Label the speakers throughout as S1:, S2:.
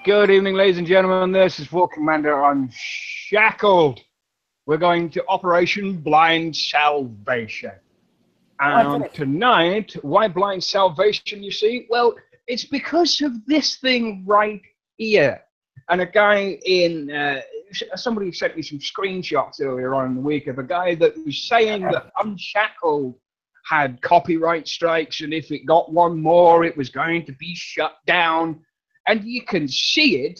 S1: Good evening, ladies and gentlemen. This is War Commander Unshackled. We're going to Operation Blind Salvation. And tonight, why Blind Salvation, you see? Well, it's because of this thing right here. And a guy in, somebody sent me some screenshots earlier on in the week of a guy that was saying that Unshackled had copyright strikes, and if it got one more, it was going to be shut down. And you can see it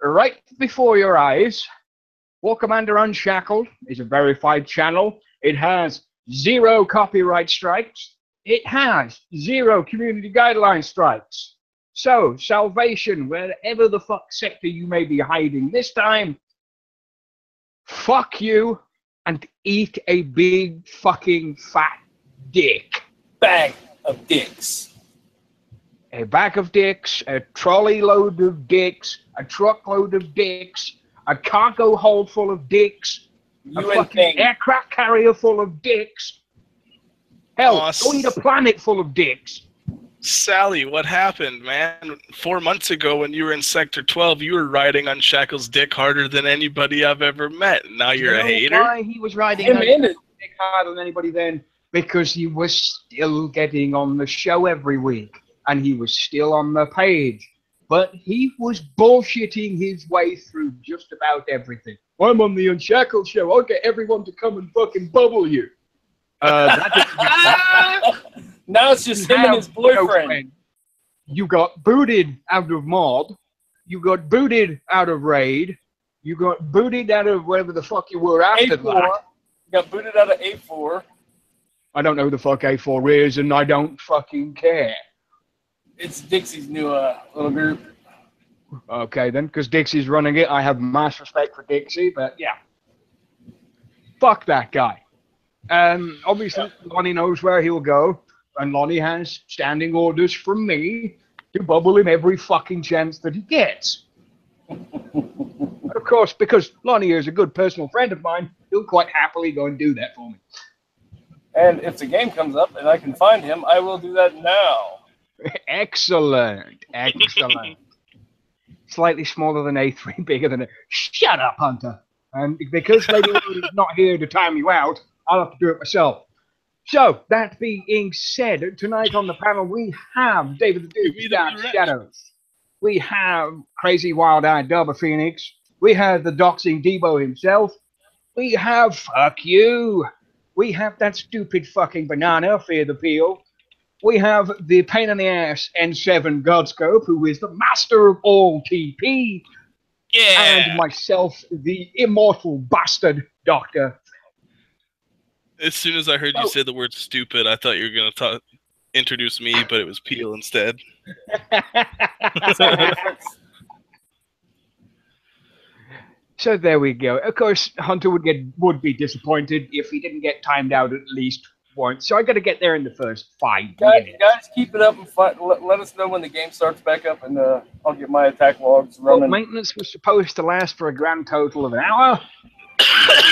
S1: right before your eyes. War Commander Unshackled is a verified channel. It has 0 copyright strikes. It has 0 community guideline strikes. So, salvation, wherever the fuck sector you may be hiding this time, fuck you and eat a big fucking fat dick.
S2: Bag of dicks.
S1: A bag of dicks, a trolley load of dicks, a truckload of dicks, a cargo hold full of dicks, a fucking aircraft carrier full of dicks. Hell, go eat a planet full of dicks.
S3: Sally, what happened, man? 4 months ago when you were in Sector 12, you were riding Unshackled's dick harder than anybody I've ever met. Now you're a hater?
S1: Why he was riding Unshackled's dick harder than anybody then? Because he was still getting on the show every week. And he was still on the page. But he was bullshitting his way through just about everything. I'm on the Unshackled show. I'll get everyone to come and fucking bubble you.
S2: Now it's just him and his boyfriend.
S1: You got booted out of mod. You got booted out of raid. You got booted out of wherever the fuck you were after that.
S2: You got booted out of A4.
S1: I don't know who the fuck A4 is, and I don't fucking care.
S2: It's Dixie's new little group.
S1: Okay, then, because Dixie's running it. I have mass respect for Dixie, but yeah. Fuck that guy. Obviously, Lonnie knows where he'll go, and Lonnie has standing orders from me to bubble him every fucking chance that he gets. Of course, because Lonnie is a good personal friend of mine, he'll quite happily go and do that for me.
S2: And if the game comes up and I can find him, I will do that now.
S1: Excellent. Excellent. Slightly smaller than A3, bigger than a... Shut up, Hunter. And because Lady Lord is not here to time you out, I'll have to do it myself. So, that being said, tonight on the panel we have David the Duke, Dark Shadows. We have Crazy Wild-Eyed Dubba Phoenix. We have the Doxing Debo himself. We have Fuck You. We have that stupid fucking banana, Fear the Peel. We have the pain in the ass N7 Godscope, who is the master of all TP.
S3: Yeah.
S1: And myself, the immortal bastard Doctor.
S3: As soon as I heard you say the word stupid, I thought you were going to introduce me, but it was Peel instead.
S1: So there we go. Of course, Hunter would be disappointed if he didn't get timed out at least once. So I got to get there in the first 5 minutes.
S2: Guys, keep it up and let us know when the game starts back up, and I'll get my attack logs running.
S1: Well, maintenance was supposed to last for a grand total of an hour.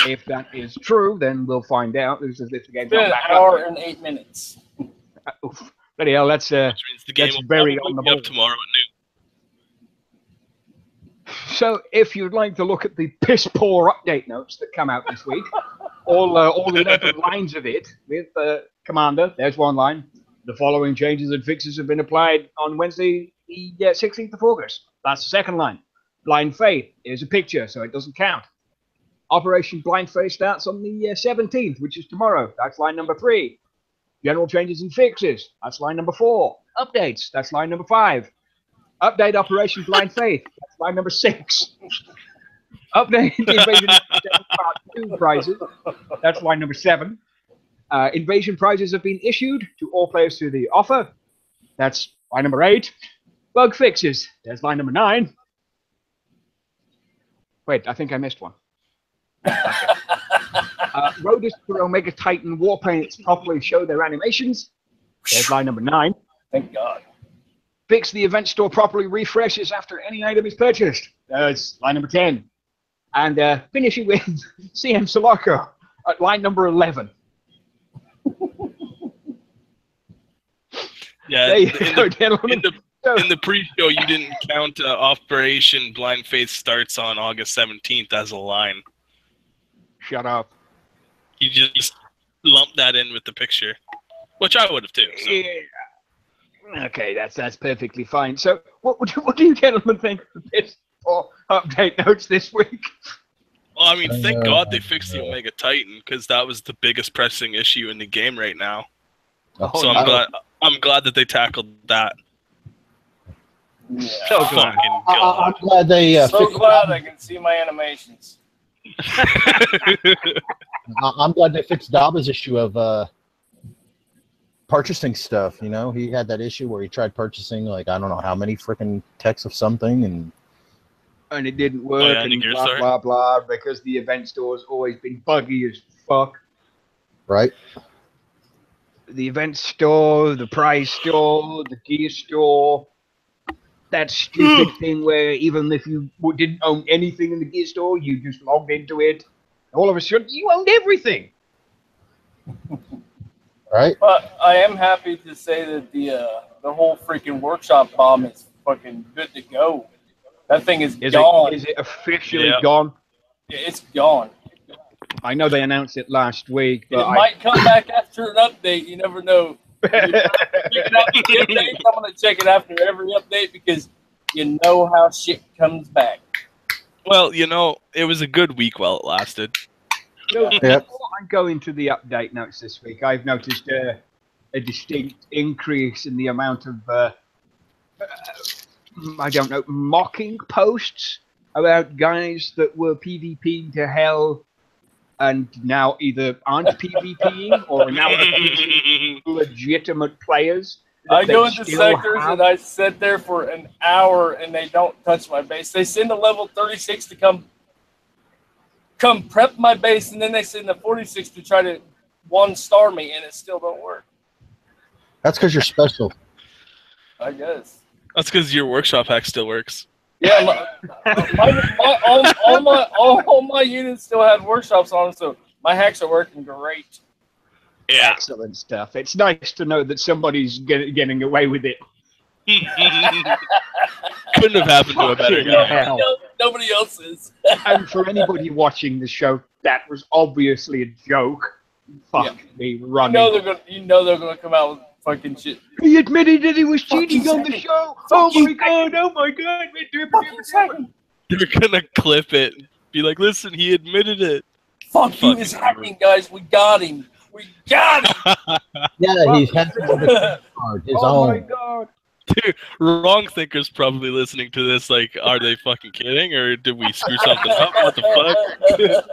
S1: If that is true, then we'll find out. This is if the game's not back
S2: up. An hour and 8 minutes.
S1: Bloody hell, that's
S3: which means the game will
S1: very on the
S3: be up tomorrow at noon.
S1: So, if you'd like to look at the piss-poor update notes that come out this week, all 11 lines of it with Commander, there's one line. The following changes and fixes have been applied on Wednesday, the 16th of August. That's the second line. Blind Faith is a picture, so it doesn't count. Operation Blind Faith starts on the 17th, which is tomorrow. That's line number 3. General changes and fixes. That's line number 4. Updates. That's line number 5. Update Operation Blind Faith. That's line number 6. Update Invasion Part 2 prizes. That's line number 7. Invasion prizes have been issued to all players through the offer. That's line number 8. Bug fixes. There's line number 9. Wait, I think I missed one. Rhodus to Omega Titan Warpaints properly show their animations. There's line number 9.
S2: Thank God.
S1: Fix the event store properly refreshes after any item is purchased. That's line number 10. And finishing with CM Sulaco at line number 11.
S3: Yeah,
S1: there you go, gentlemen.
S3: In the pre-show, you didn't count Operation Blind Faith starts on August 17th as a line.
S1: Shut up.
S3: You just lumped that in with the picture, which I would have too. So.
S1: Yeah. Okay, that's perfectly fine. So, what do you gentlemen think of this update notes this week?
S3: Well, I mean, thank God they fixed the Omega Titan, because that was the biggest pressing issue in the game right now.
S4: Oh,
S3: So I'm glad that they tackled that.
S2: Yeah.
S1: So glad.
S4: I'm glad they.
S2: So glad I can see my animations.
S4: I'm glad they fixed Daba's issue of purchasing stuff. You know, he had that issue where he tried purchasing like I don't know how many freaking techs of something, and
S1: it didn't work, and blah, blah, blah, because the event store's always been buggy as fuck.
S4: Right.
S1: The event store, the prize store, the gear store, that stupid thing where even if you didn't own anything in the gear store, you just logged into it, all of a sudden you owned everything.
S4: Right.
S2: But I am happy to say that the whole freaking workshop bomb is fucking good to go. That thing is gone.
S1: Is it officially gone?
S2: It's gone.
S1: I know they announced it last week, but
S2: it might come back after an update. You never know. I'm going to check it after every update because you know how shit comes back.
S3: Well, you know, it was a good week while it lasted.
S1: So, before I go into the update notes this week, I've noticed a distinct increase in the amount of I don't know, mocking posts about guys that were PvPing to hell and now either aren't PvPing or now legitimate players.
S2: I go into sectors and I sit there for an hour and they don't touch my base. They send a level 36 to come prep my base, and then they send a 46 to try to 1-star me, and it still don't work.
S4: That's because you're special.
S2: I guess.
S3: That's because your workshop hack still works.
S2: Yeah, all my units still had workshops on them, so my hacks are working great.
S3: Yeah.
S1: Excellent stuff. It's nice to know that somebody's getting away with it.
S3: Couldn't have happened to a better guy.
S2: No, nobody else is.
S1: And for anybody watching the show, that was obviously a joke. Fuck me running.
S2: You know they're gonna come out with fucking shit.
S1: He admitted that he was cheating on the show. Oh my god.
S3: They're gonna clip it and be like, listen, he admitted it.
S2: Fuck you, he's hacking, guys. We got him.
S4: Yeah, he's hacking the card, his own.
S1: My god.
S3: Dude, Wrong Thinker's probably listening to this like, are they fucking kidding? Or did we screw something up? What the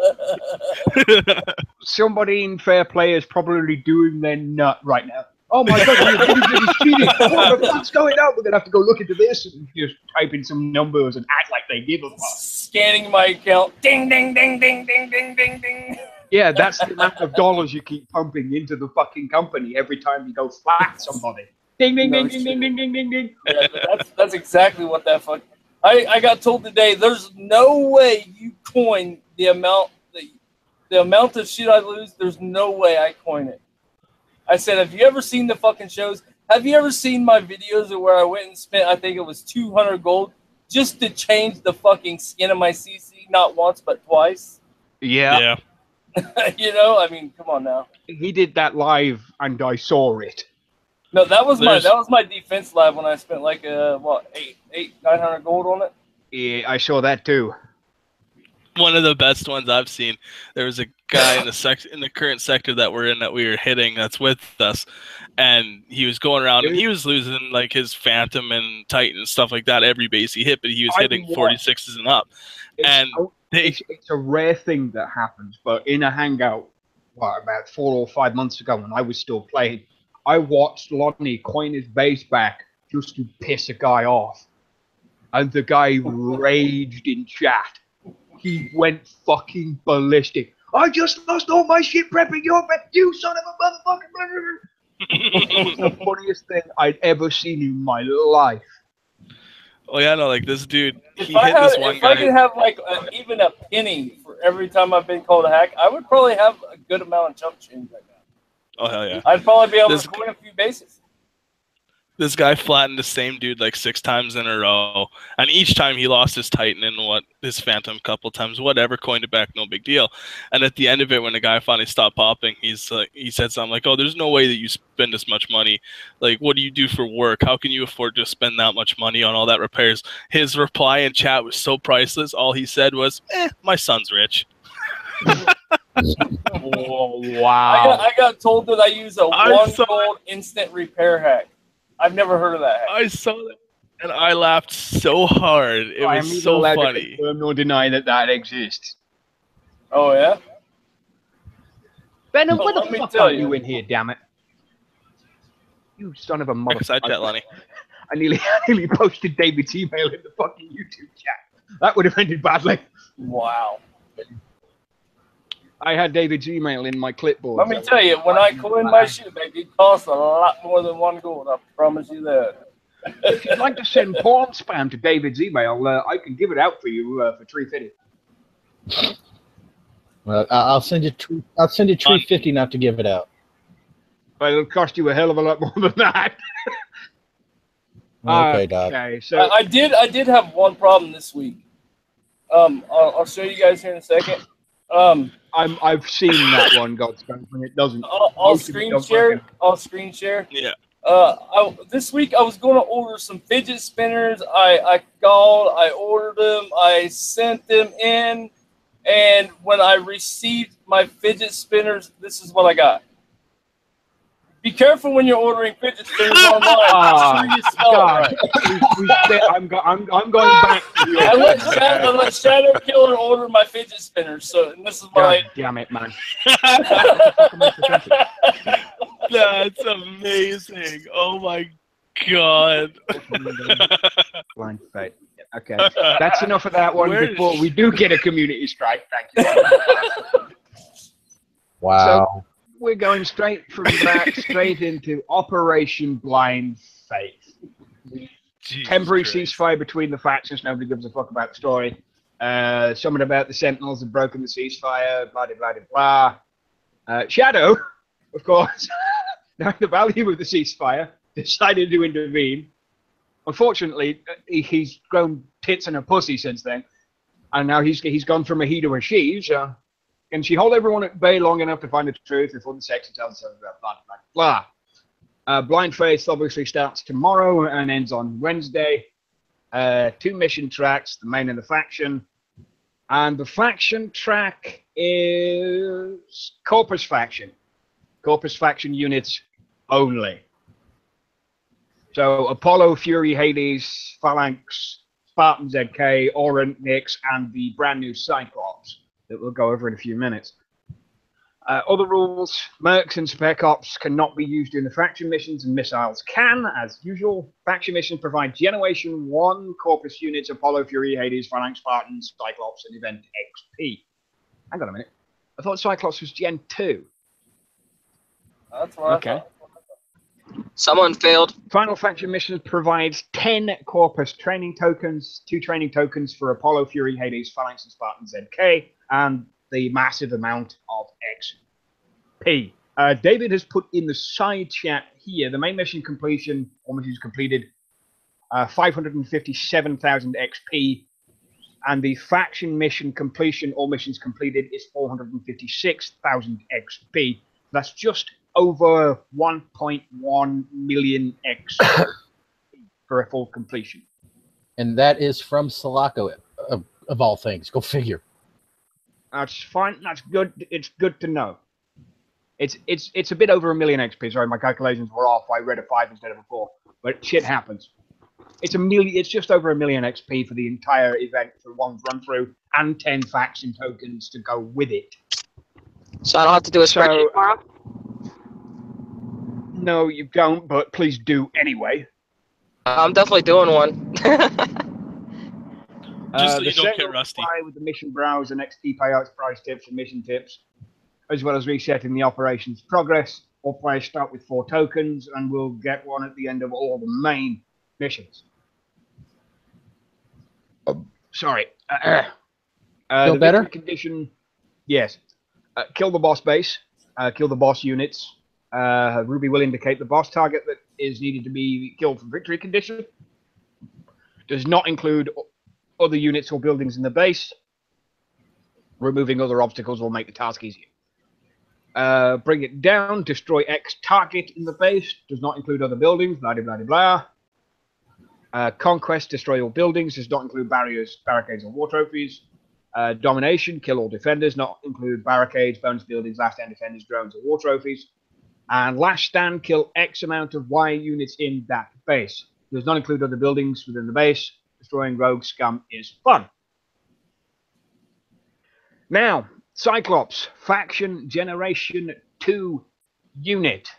S3: fuck?
S1: Somebody in Fair Play is probably doing their nut right now. Oh my god, he's cheating. What the fuck's going on? We're going to have to go look into this and just type in some numbers and act like they give a fuck.
S2: Scanning my account. Ding, ding, ding, ding, ding, ding, ding, ding.
S1: Yeah, that's the amount of dollars you keep pumping into the fucking company every time you go flat somebody. Ding, ding, ding, ding, ding, ding, ding, ding, ding.
S2: Yeah, that's exactly what that fuck. I got told today, there's no way you coin the amount of shit I lose. There's no way I coin it. I said, have you ever seen the fucking shows? Have you ever seen my videos of where I went and spent, I think it was 200 gold just to change the fucking skin of my CC, not once but twice?
S1: Yeah.
S2: You know, I mean, come on now.
S1: He did that live, and I saw it.
S2: No, that was my defense lab when I spent like 900 gold on it.
S1: Yeah, I saw that too.
S3: One of the best ones I've seen. There was a guy in the current sector that we're in that we were hitting that's with us, and he was going around and he was losing like his Phantom and Titan and stuff like that every base he hit, but he was hitting 46s and up. It's
S1: a rare thing that happens, but in a hangout, about 4 or 5 months ago when I was still playing, I watched Lonnie coin his base back just to piss a guy off. And the guy raged in chat. He went fucking ballistic. I just lost all my shit prepping your bed, you son of a motherfucker. It was the funniest thing I'd ever seen in my life.
S3: Oh yeah, no, like this dude,
S2: if I could have like even a penny for every time I've been called a hack, I would probably have a good amount of jump change right now.
S3: Oh hell yeah!
S2: I'd probably be able to coin a few bases.
S3: This guy flattened the same dude like 6 times in a row, and each time he lost his Titan and his Phantom a couple times, whatever, coined it back, no big deal. And at the end of it, when the guy finally stopped popping, he said something like, "Oh, there's no way that you spend this much money. Like, what do you do for work? How can you afford to spend that much money on all that repairs?" His reply in chat was so priceless. All he said was, "My son's rich."
S1: Oh, wow!
S2: I got told that I use a 1 gold instant repair hack. I've never heard of that hack.
S3: I saw that, and I laughed so hard. It was so funny.
S1: To confirm nor deny that exists.
S2: Oh yeah.
S1: Venom, what the fuck are you in here? Damn it! You son of a mother.
S3: Side chat, Lenny.
S1: I nearly posted David's email in the fucking YouTube chat. That would have ended badly.
S2: Wow.
S1: I had David's email in my clipboard.
S2: Let me tell you, when I coin my shit back, it costs a lot more than 1 gold. I promise you that.
S1: If you'd like to send porn spam to David's email, I can give it out for you for $3.50.
S4: Well, I'll send you $3.50 not to give it out.
S1: But it'll cost you a hell of a lot more than that.
S4: Okay, Doc.
S1: Okay, so
S2: I did have one problem this week. I'll show you guys here in a second.
S1: I've seen that one, God's when it doesn't.
S2: I'll screen share. I'll screen share.
S3: Yeah.
S2: This week I was going to order some fidget spinners. I called. I ordered them. I sent them in, and when I received my fidget spinners, this is what I got. Be careful when you're ordering fidget spinners online. Make sure you spell it right.
S1: I'm going back to the
S2: I let Shadow Killer order my fidget spinners. So and this is my.
S1: God damn it, man.
S3: That's amazing. Oh my god.
S1: Blind fate. Okay, that's enough of that one before we do get a community strike. Thank you.
S4: Wow.
S1: So, we're going straight into Operation Blind Faith. Temporary ceasefire between the factions. Nobody gives a fuck about the story. Someone about the Sentinels have broken the ceasefire. Blah, blah, blah, blah. Shadow, of course, knowing the value of the ceasefire, decided to intervene. Unfortunately, he's grown tits and a pussy since then. And now he's gone from a he to a she. So can she hold everyone at bay long enough to find the truth before the sex and tell us about blah, blah, blah. Blind Faith obviously starts tomorrow and ends on Wednesday. 2 mission tracks, the main and the faction. And the faction track is Corpus Faction. Corpus Faction units only. So Apollo, Fury, Hades, Phalanx, Spartan ZK, Orant, Nyx, and the brand new Cyclops that we'll go over in a few minutes. Other rules: Mercs and Spec Ops cannot be used in the faction missions, and missiles can, as usual. Faction missions provide Generation 1 Corpus units, Apollo, Fury, Hades, Phalanx, Spartan, Cyclops, and Event XP. Hang on a minute. I thought Cyclops was Gen 2.
S2: That's what
S1: okay.
S2: I thought.
S5: Someone failed.
S1: Final faction missions provides 10 Corpus training tokens, 2 training tokens for Apollo, Fury, Hades, Phalanx, and Spartan ZK, and the massive amount of XP. David has put in the side chat here the main mission completion, or missions completed, 557,000 XP, and the faction mission completion, all missions completed, is 456,000 XP. That's just over 1.1 million XP for a full completion.
S4: And that is from Sulaco, of all things. Go figure.
S1: That's fine. That's good. It's good to know. It's a bit over 1 million XP. Sorry, my calculations were off. I read a 5 instead of a 4. But shit happens. It's just over 1 million XP for the entire event for one run through, and 10 faction tokens to go with it.
S5: So I don't have to do a spreadsheet tomorrow?
S1: No, you don't, but please do anyway.
S5: I'm definitely doing one.
S3: Just so you don't get rusty.
S1: With the mission browser, XP payouts, price tips, and mission tips, as well as resetting the operation's progress. All players start with 4 tokens, and we'll get one at the end of all the main missions. Sorry.
S4: Feel better?
S1: Condition, yes. Kill the boss base, kill the boss units, Ruby will indicate the boss target that is needed to be killed for victory condition. Does not include other units or buildings in the base. Removing other obstacles will make the task easier. Bring it down. Destroy X target in the base. Does not include other buildings. Blah, blah, blah, blah. Conquest. Destroy all buildings. Does not include barriers, barricades, or war trophies. Domination. Kill all defenders. Not include barricades, bonus buildings, last stand defenders, drones, or war trophies. And last stand. Kill X amount of Y units in that base. Does not include other buildings within the base. Destroying rogue scum is fun. Now, Cyclops Faction Generation 2 unit.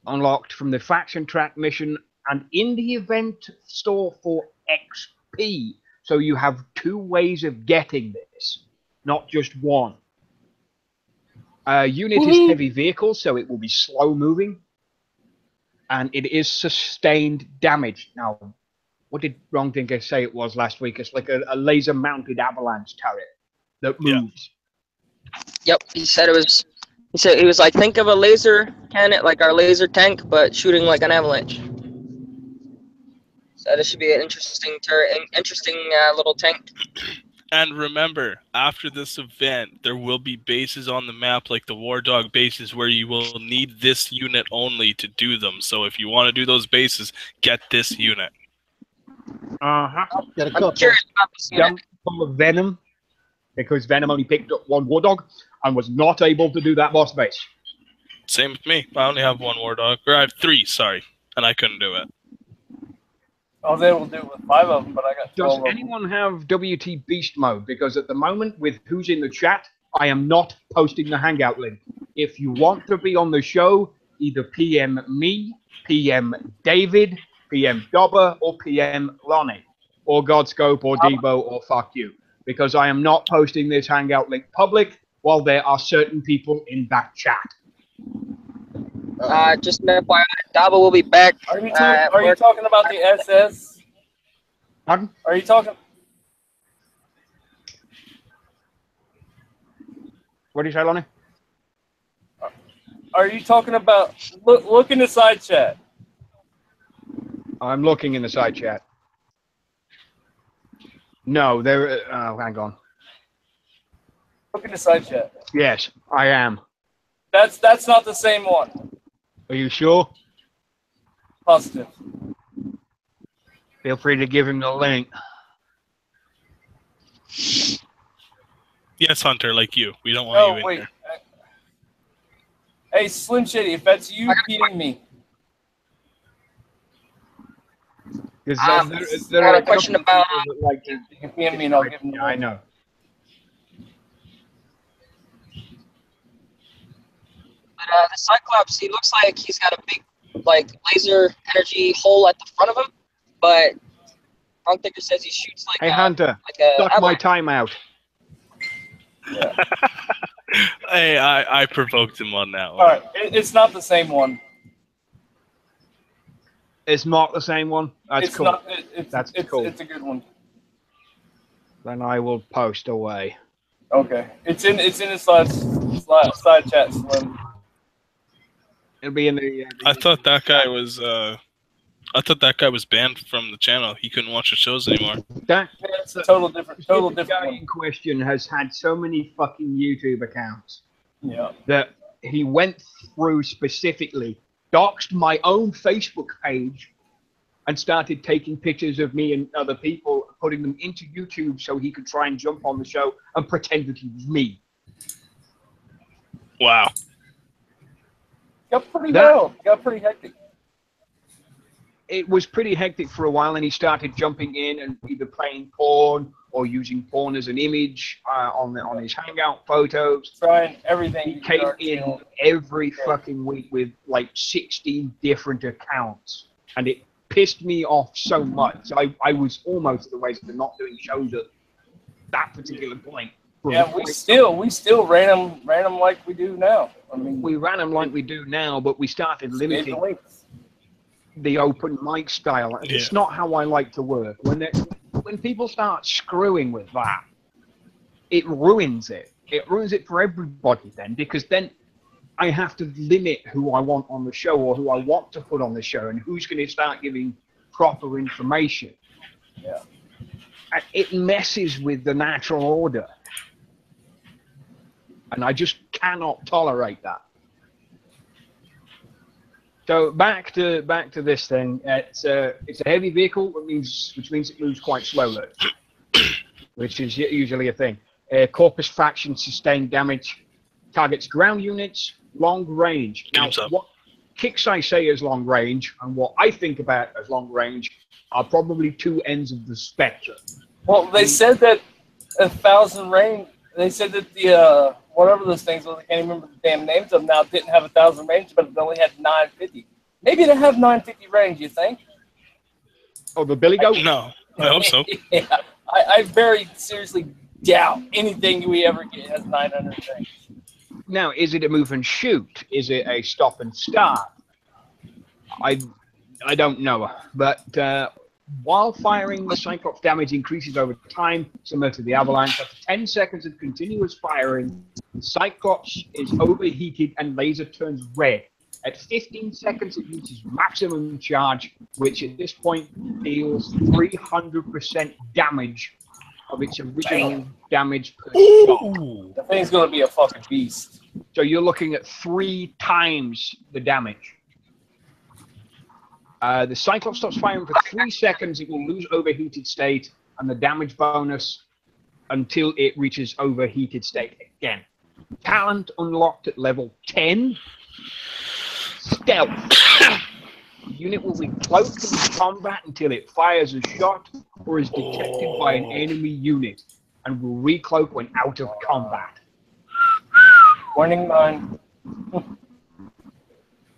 S1: Unlocked from the Faction Track mission and in the event store for XP. So you have 2 ways of getting this, not just one. Unit is heavy vehicle, so it will be slow moving. And it is sustained damage. Now, what did Wrong Thinker say it was last week? It's like a laser mounted avalanche turret that moves.
S5: Yep, he said it was. He said he was like, think of a laser cannon, like our laser tank, but shooting like an avalanche. So this should be an interesting little tank.
S3: And remember, after this event, there will be bases on the map, like the War Dog bases, where you will need this unit only to do them. So if you want to do those bases, get this unit.
S5: I'm curious about this unit.
S1: Full of Venom, because Venom only picked up 1 War Dog and was not able to do that boss base.
S3: Same with me. I only have 1 War Dog. Or I have 3, sorry. And I couldn't do it.
S2: I was able to do it with 5 of them, but I got 12
S1: Does
S2: of them.
S1: anyone have WT Beast mode? Because at the moment, with who's in the chat, I am not posting the Hangout link. If you want to be on the show, either PM me, PM David, PM Dobber, or PM Lonnie, or Godscope, or Debo, or fuck you. Because I am not posting this Hangout link public while there are certain people in that chat.
S5: Just an FYI, Dabo will be back.
S2: Are you talking about the SS?
S1: Pardon?
S2: Are you talking?
S1: What do you say, Lonnie?
S2: Are you talking about? Look in the side chat.
S1: I'm looking in the side chat. No, there. Oh, hang on.
S2: Look in the side chat.
S1: Yes, I am.
S2: That's not the same one.
S1: Are you sure?
S2: Positive.
S1: Feel free to give him the link.
S3: Yes, Hunter, like you. We don't want you in
S2: wait.
S3: here.
S2: Hey, Slim Shady, if that's you beating me.
S5: I got a question about.
S1: Like,
S2: You can PM me and I'll give him the
S1: I
S2: link.
S1: know.
S5: But the Cyclops, he looks like he's got a big, like, laser energy hole at the front of him. But Wrong Thinker says he shoots like
S1: Hey, Hunter,
S5: like
S1: stop my timeout.
S2: Yeah.
S3: Hey, I provoked him on that one.
S2: All right, it's not the same one.
S1: It's not the same one? That's
S2: It's
S1: cool.
S2: not.
S1: That's cool.
S2: It's a good one.
S1: Then I will post away.
S2: Okay, it's in the side chat, Slim.
S1: It'll be in the...
S3: I thought that guy was banned from the channel. He couldn't watch the shows anymore.
S1: That
S2: It's a total different
S1: the guy
S2: one.
S1: in question has had so many fucking YouTube accounts
S2: Yeah.
S1: that he went through specifically, doxed my own Facebook page, and started taking pictures of me and other people, putting them into YouTube so he could try and jump on the show and pretend that he was me.
S3: Wow.
S2: Got pretty hectic.
S1: It was pretty hectic for a while, and he started jumping in and either playing porn or using porn as an image on his Hangout photos.
S2: Trying everything.
S1: He came in every fucking week with like 16 different accounts, and it pissed me off so much. I was almost at the ways of not doing shows at that particular point.
S2: Yeah, we still ran them like we do now. I mean,
S1: we ran them like we do now, but we started limiting the open mic style.
S3: Yeah.
S1: It's not how I like to work. When people start screwing with that, it ruins it. It ruins it for everybody then, because then I have to limit who I want on the show or who I want to put on the show and who's going to start giving proper information.
S2: Yeah.
S1: And it messes with the natural order. And I just cannot tolerate that. So back to this thing. It's a heavy vehicle, which means it moves quite slowly, which is usually a thing. Corpus Faction sustained damage, targets ground units, long range. Now, what kicks I say is long range, and what I think about as long range are probably two ends of the spectrum.
S2: Well, they said that 1,000 range. They said that the whatever those things was, I can't even remember the damn names of them now, didn't have 1,000 range, but it only had 950. Maybe they have 950 range. You think?
S1: Oh, the Billy Goat?
S3: No, I hope so.
S2: Yeah, I very seriously doubt anything we ever get has 900 range.
S1: Now, is it a move and shoot? Is it a stop and start? I don't know, but while firing, the Cyclops damage increases over time, similar to the Avalanche. After 10 seconds of continuous firing, Cyclops is overheated and laser turns red. At 15 seconds, it reaches maximum charge, which at this point deals 300% damage of its original damage per shot.
S2: The thing's gonna be a fucking beast.
S1: So you're looking at 3 times the damage. The Cyclops stops firing for 3 seconds. It will lose overheated state and the damage bonus until it reaches overheated state again. Talent unlocked at level 10. Stealth. The unit will be cloaked in combat until it fires a shot or is detected by an enemy unit and will recloak when out of combat.
S2: Warning mine.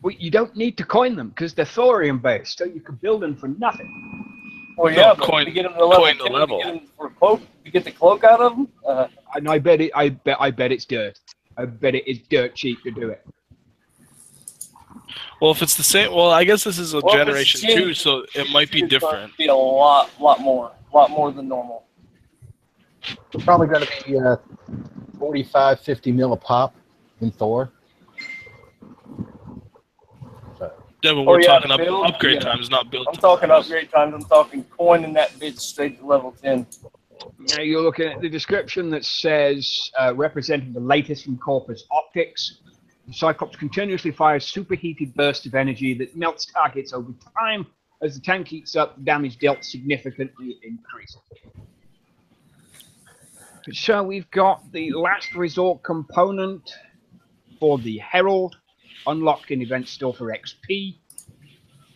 S1: Well, you don't need to coin them because they're thorium based, so you can build them for nothing.
S2: Well, yeah,
S3: No,
S2: but
S3: coin-
S2: to get them to level,
S3: coin the
S2: 10,
S3: level.
S2: To get them for a cloak, to get the cloak out of them.
S1: And I bet it's dirt. I bet it is dirt cheap to do it.
S3: Well, if it's the same, well, I guess this is a
S2: Well, if it's
S3: generation
S2: cheap,
S3: 2, so it might be
S2: it's gonna
S3: different.
S2: Be a lot more than normal.
S4: Probably going to be 45, 50 mil a pop in Thor. So,
S3: Yeah, but we're talking
S2: the build?
S3: upgrade
S2: Yeah.
S3: times, not build
S2: I'm
S3: times.
S2: talking upgrade times. I'm talking coining that bitch straight to level 10.
S1: Now you're looking at the description that says, representing the latest from Corpus Optics. The Cyclops continuously fires superheated bursts of energy that melts targets over time. As the tank heats up, the damage dealt significantly increases. So we've got the last resort component for the Herald, unlocked in Event Store for XP.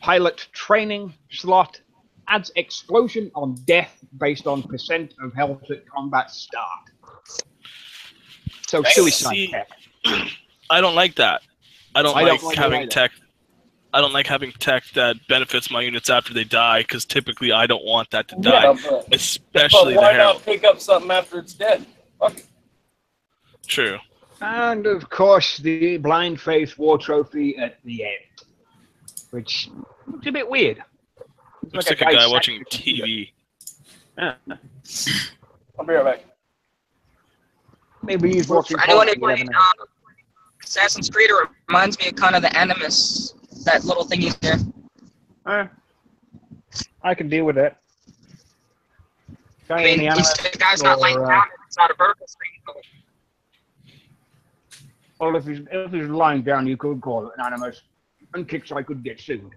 S1: Pilot training slot adds explosion on death based on % of health at combat start. So suicide
S3: See,
S1: tech.
S3: I don't like that. I don't like
S1: it
S3: having
S1: either.
S3: tech. I don't like having tech that benefits my units after they die, because typically I don't want that to die,
S2: Yeah, but
S3: especially the
S2: why
S3: Herald.
S2: not pick up something after it's dead? Fuck it.
S3: True.
S1: And of course, the Blind Faith War Trophy at the end, which looks a bit weird.
S3: Looks like a guy
S1: sat
S3: watching
S1: at the computer.
S3: TV.
S1: Yeah.
S2: I'll be right back.
S1: Maybe he's watching.
S5: For anyone who
S1: porn, you
S5: played
S1: never know.
S5: Assassin's Creed, it reminds me of kind of the Animus, that little thingy there.
S1: I can deal with it.
S5: I mean, the guy's not laying down, it's not a vertical thing.
S1: Well, if he's lying down, you could call it an animus, and kicks I could get sued.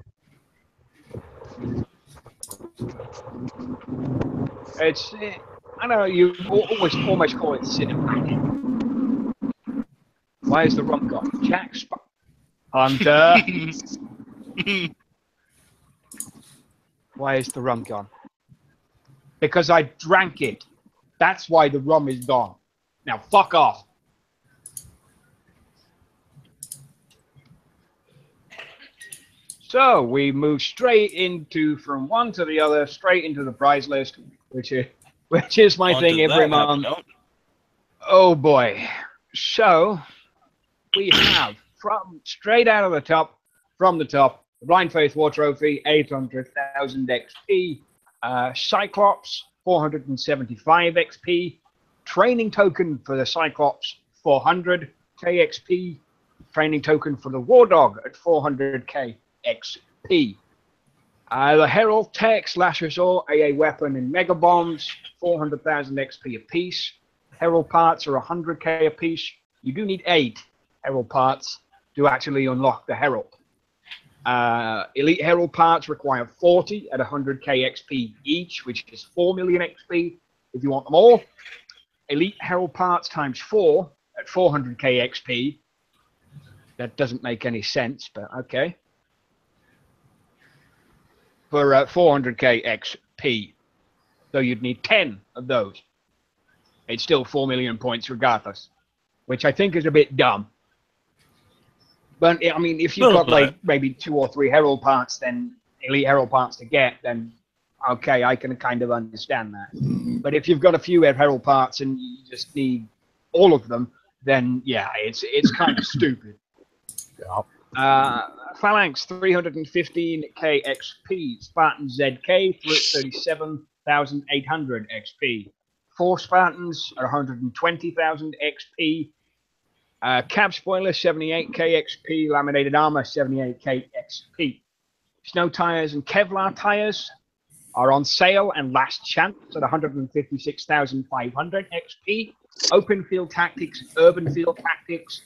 S1: It's, I don't know, you almost call it cinematic. Why is the rum gone? Jack Hunter. Why is the rum gone? Because I drank it. That's why the rum is gone. Now fuck off. So we move straight into, from one to the other, straight into the prize list, which is my thing every month. Oh boy. So we have straight out of the top, from the top, the Blind Faith War Trophy, 800,000 XP, Cyclops, 475 XP, training token for the Cyclops, 400 KXP, training token for the War Dog at 400k XP. The Herald Tech Last Resort AA weapon and Mega Bombs, 400,000 XP apiece. Herald parts are 100k apiece. You do need 8 Herald parts to actually unlock the Herald. Elite Herald parts require 40 at 100k XP each, which is 4 million XP if you want them all. Elite Herald parts times 4 at 400k XP. That doesn't make any sense, but okay. For 400k XP. So you'd need 10 of those. It's still 4 million points regardless, which I think is a bit dumb. But, I mean, if you've got, like, maybe 2 or 3 Herald parts, then Elite Herald parts to get, then, okay, I can kind of understand that. But if you've got a few Herald parts and you just need all of them, then, yeah, it's kind of stupid. Phalanx, 315k XP. Spartan ZK, 37,800 XP. 4 Spartans are 120,000 XP. Cab spoiler, 78k XP. Laminated armor, 78k XP. Snow tires and Kevlar tires are on sale and last chance at 156,500 XP. Open field tactics, urban field tactics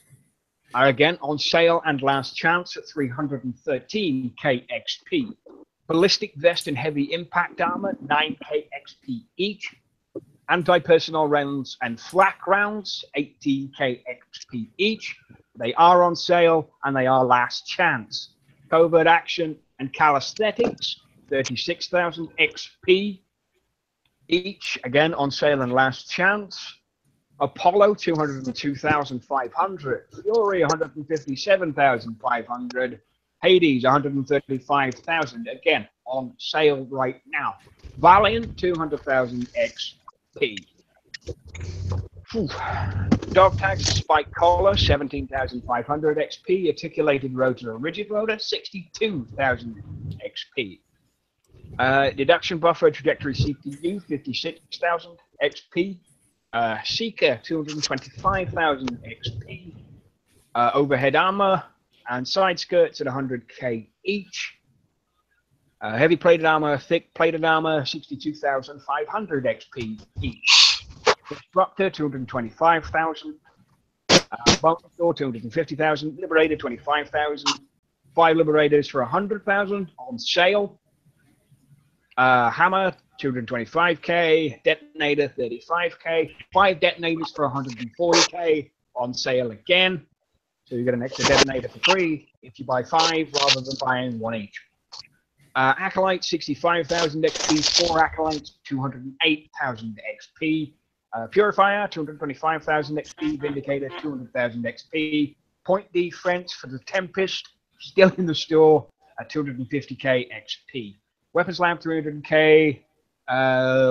S1: are again on sale and last chance at 313k XP. Ballistic vest and heavy impact armor, 9k XP each. Anti-personnel rounds and flak rounds, 18k XP each. They are on sale and they are last chance. Covert action and calisthenics, 36,000 XP each, again on sale and last chance. Apollo, 202,500. Fury, 157,500. Hades, 135,000. Again, on sale right now. Valiant, 200,000 XP. Dog tags, spike collar, 17,500 XP. Articulated rotor, rigid rotor, 62,000 XP. Deduction buffer, trajectory CPU, 56,000 XP. Seeker, 225,000 XP. Overhead armor and side skirts at 100k each. Heavy plated armor, thick plated armor, 62,500 XP each. Disruptor, 225,000. Bonus door, 250,000. Liberator, 25,000. 5 Liberators for 100,000 on sale. Hammer, 225k. Detonator, 35k. 5 detonators for 140k on sale again. So you get an extra detonator for free if you buy 5 rather than buying 1 each. Acolyte, 65,000 XP. 4 Acolytes, 208,000 XP. Purifier, 225,000 XP. Vindicator, 200,000 XP. Point defense for the Tempest, still in the store at 250k XP. Weapons Lab, 300k.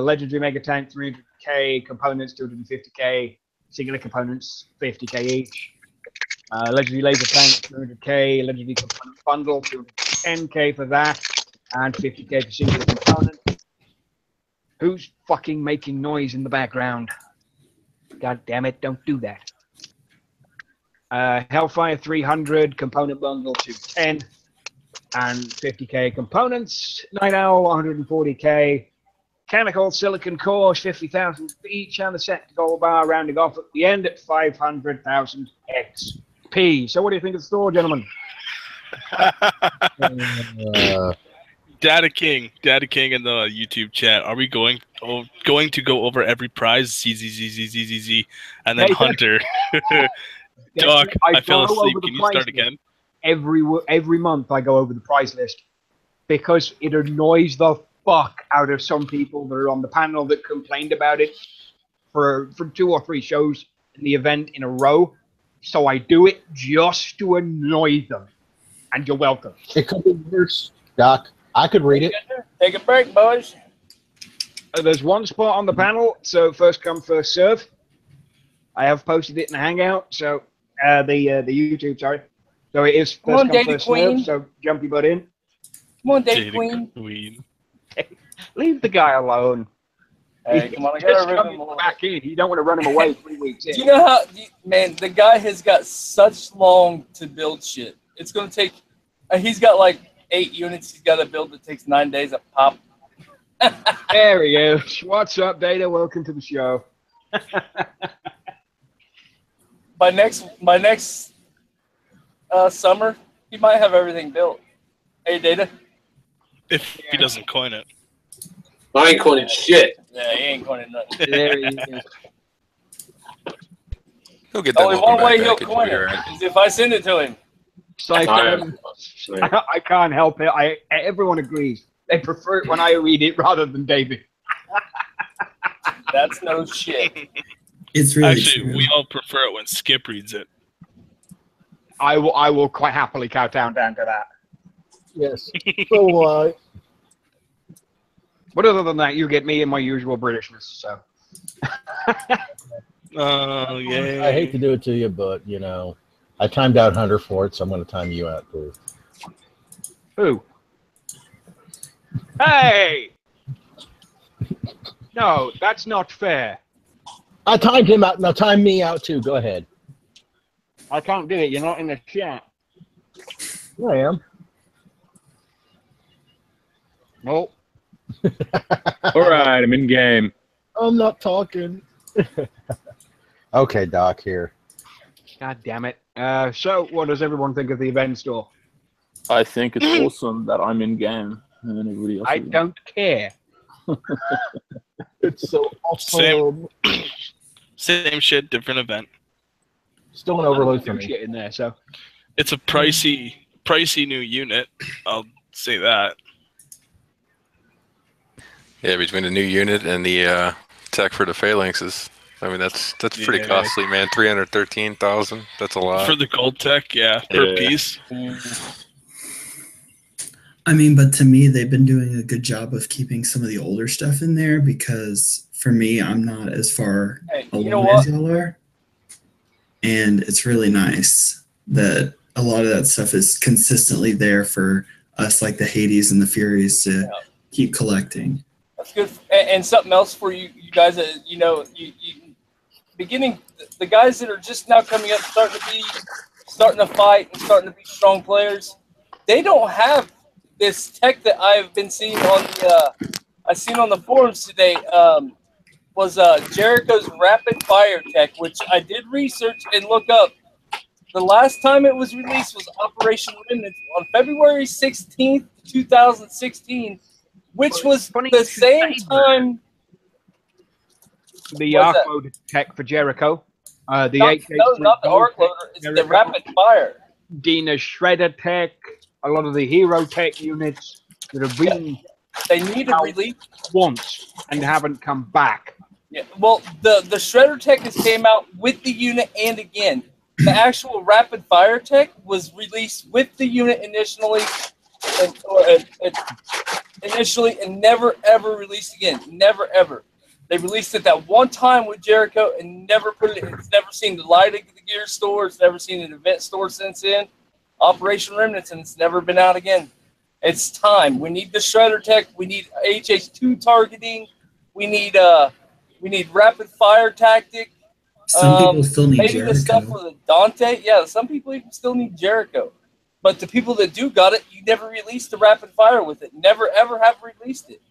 S1: Legendary Mega Tank, 300k. Components, 250k. Singular components, 50k each. Legendary Laser Tank, 300k. Legendary Component Bundle, 210k for that. And 50k for singular component. Who's fucking making noise in the background? God damn it, don't do that. Hellfire 300, component bundle 210, and 50k components. Night Owl 140k. Chemical silicon cores 50,000 each, and the set gold bar rounding off at the end at 500,000 XP. So what do you think of the store, gentlemen?
S3: Data King in the YouTube chat. Are we going to go over every prize? Z, and then Hunter. Doc, I fell asleep. Can you start again?
S1: Every month I go over the prize list because it annoys the fuck out of some people that are on the panel that complained about it for 2 or 3 shows in the event in a row. So I do it just to annoy them. And you're welcome.
S4: It could be worse, Doc. I could read it.
S2: Take a break, boys.
S1: There's 1 spot on the panel, so first come, first serve. I have posted it in the Hangout, so the YouTube, sorry. So it is first come, first serve, so jump your butt in.
S2: Come on, Data Queen.
S1: Leave the guy alone.
S2: Hey, come on, I
S1: Just
S2: gotta rip him a
S1: coming
S2: little
S1: back in. You don't want to run him away 3 weeks in.
S2: Do you know how, man, the guy has got such long to build shit. It's going to take, he's got like 8 units he's got to build that takes 9 days a pop.
S1: There he is. What's up, Data? Welcome to the show.
S2: By next summer, he might have everything built. Hey, Data?
S3: If he doesn't coin it.
S6: I ain't coining shit.
S2: Yeah, he ain't coining nothing.
S1: There he is.
S7: He'll get that
S2: Only
S7: welcome
S2: one way
S7: back
S2: he'll
S7: package
S2: coin
S7: while
S2: it
S7: you're at it.
S2: is if I send it to him.
S1: I can't help it. Everyone agrees. They prefer it when I read it rather than David.
S2: That's no shit.
S8: It's really
S3: Actually,
S8: true.
S3: we all prefer it when Skip reads it.
S1: I will quite happily kowtow down to that.
S4: Yes. So,
S1: But other than that, you get me in my usual Britishness. So.
S3: Oh, yeah.
S4: I hate to do it to you, but, you know, I timed out Hunter for it, so I'm going to time you out, too.
S1: Who? Hey! No, that's not fair.
S4: I timed him out. Now time me out, too. Go ahead.
S1: I can't do it. You're not in the chat.
S4: Here I am.
S1: Nope.
S9: All right, I'm in game.
S4: I'm not talking. Okay, Doc, here.
S1: God damn it. So, what does everyone think of the event store?
S9: I think it's awesome that I'm in game and everybody else.
S1: I
S9: isn't.
S1: don't care.
S4: It's so awesome.
S3: Same shit, different event.
S4: Still an overload
S1: Do
S4: for me.
S1: shit in there, so.
S3: It's a pricey new unit. I'll say that.
S7: Yeah, between the new unit and the tech for the phalanxes. I mean, that's pretty costly, man. 313,000. That's a lot.
S3: For the gold tech, yeah, per piece.
S8: I mean, but to me, they've been doing a good job of keeping some of the older stuff in there because for me, I'm not as far along as y'all are. And it's really nice that a lot of that stuff is consistently there for us, like the Hades and the Furies, to keep collecting.
S2: That's good. And something else for you guys that, you know, you beginning, the guys that are just now coming up, starting to fight and starting to be strong players, they don't have this tech that I've been seeing on the forums today. Was Jericho's rapid fire tech, which I did research and look up. The last time it was released was Operation Remnant on February 16th, 2016, which was the same time.
S1: The arc loader tech for Jericho.
S2: Not the arc loader, it's the rapid fire.
S1: Dina's shredder tech, a lot of the hero tech units that have been
S2: they need to release
S1: once and haven't come back.
S2: Yeah, well, the shredder tech has came out with the unit and again. The actual rapid fire tech was released with the unit initially and never ever released again. Never ever. They released it that one time with Jericho and never put it. It's never seen the light of the gear store. It's never seen an event store since then. Operation Remnants, and it's never been out again. It's time. We need the shredder tech. We need HH2 targeting. We need rapid fire tactic.
S8: Some people still need
S2: maybe
S8: Jericho.
S2: The stuff for the Dante. Yeah, some people even still need Jericho. But the people that do got it, you never released the rapid fire with it. Never ever have released it.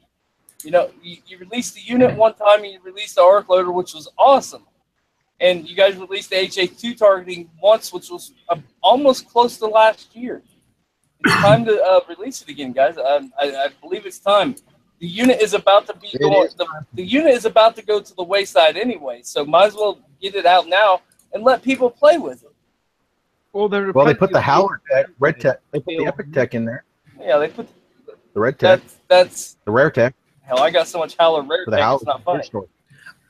S2: You know, you released the unit one time and you released the arc loader, which was awesome. And you guys released the HA2 targeting once, which was almost close to last year. It's time to release it again, guys. I believe it's time. The unit is about to be going. The unit is about to go to the wayside anyway, so might as well get it out now and let people play with it.
S1: Well,
S4: they put the Howard tech, red tech. They put the epic tech in there.
S2: Yeah, they put
S4: the red tech.
S2: That's
S4: the rare tech.
S2: Hell, I got so much Howler rare
S4: For the
S2: tech. It's not funny.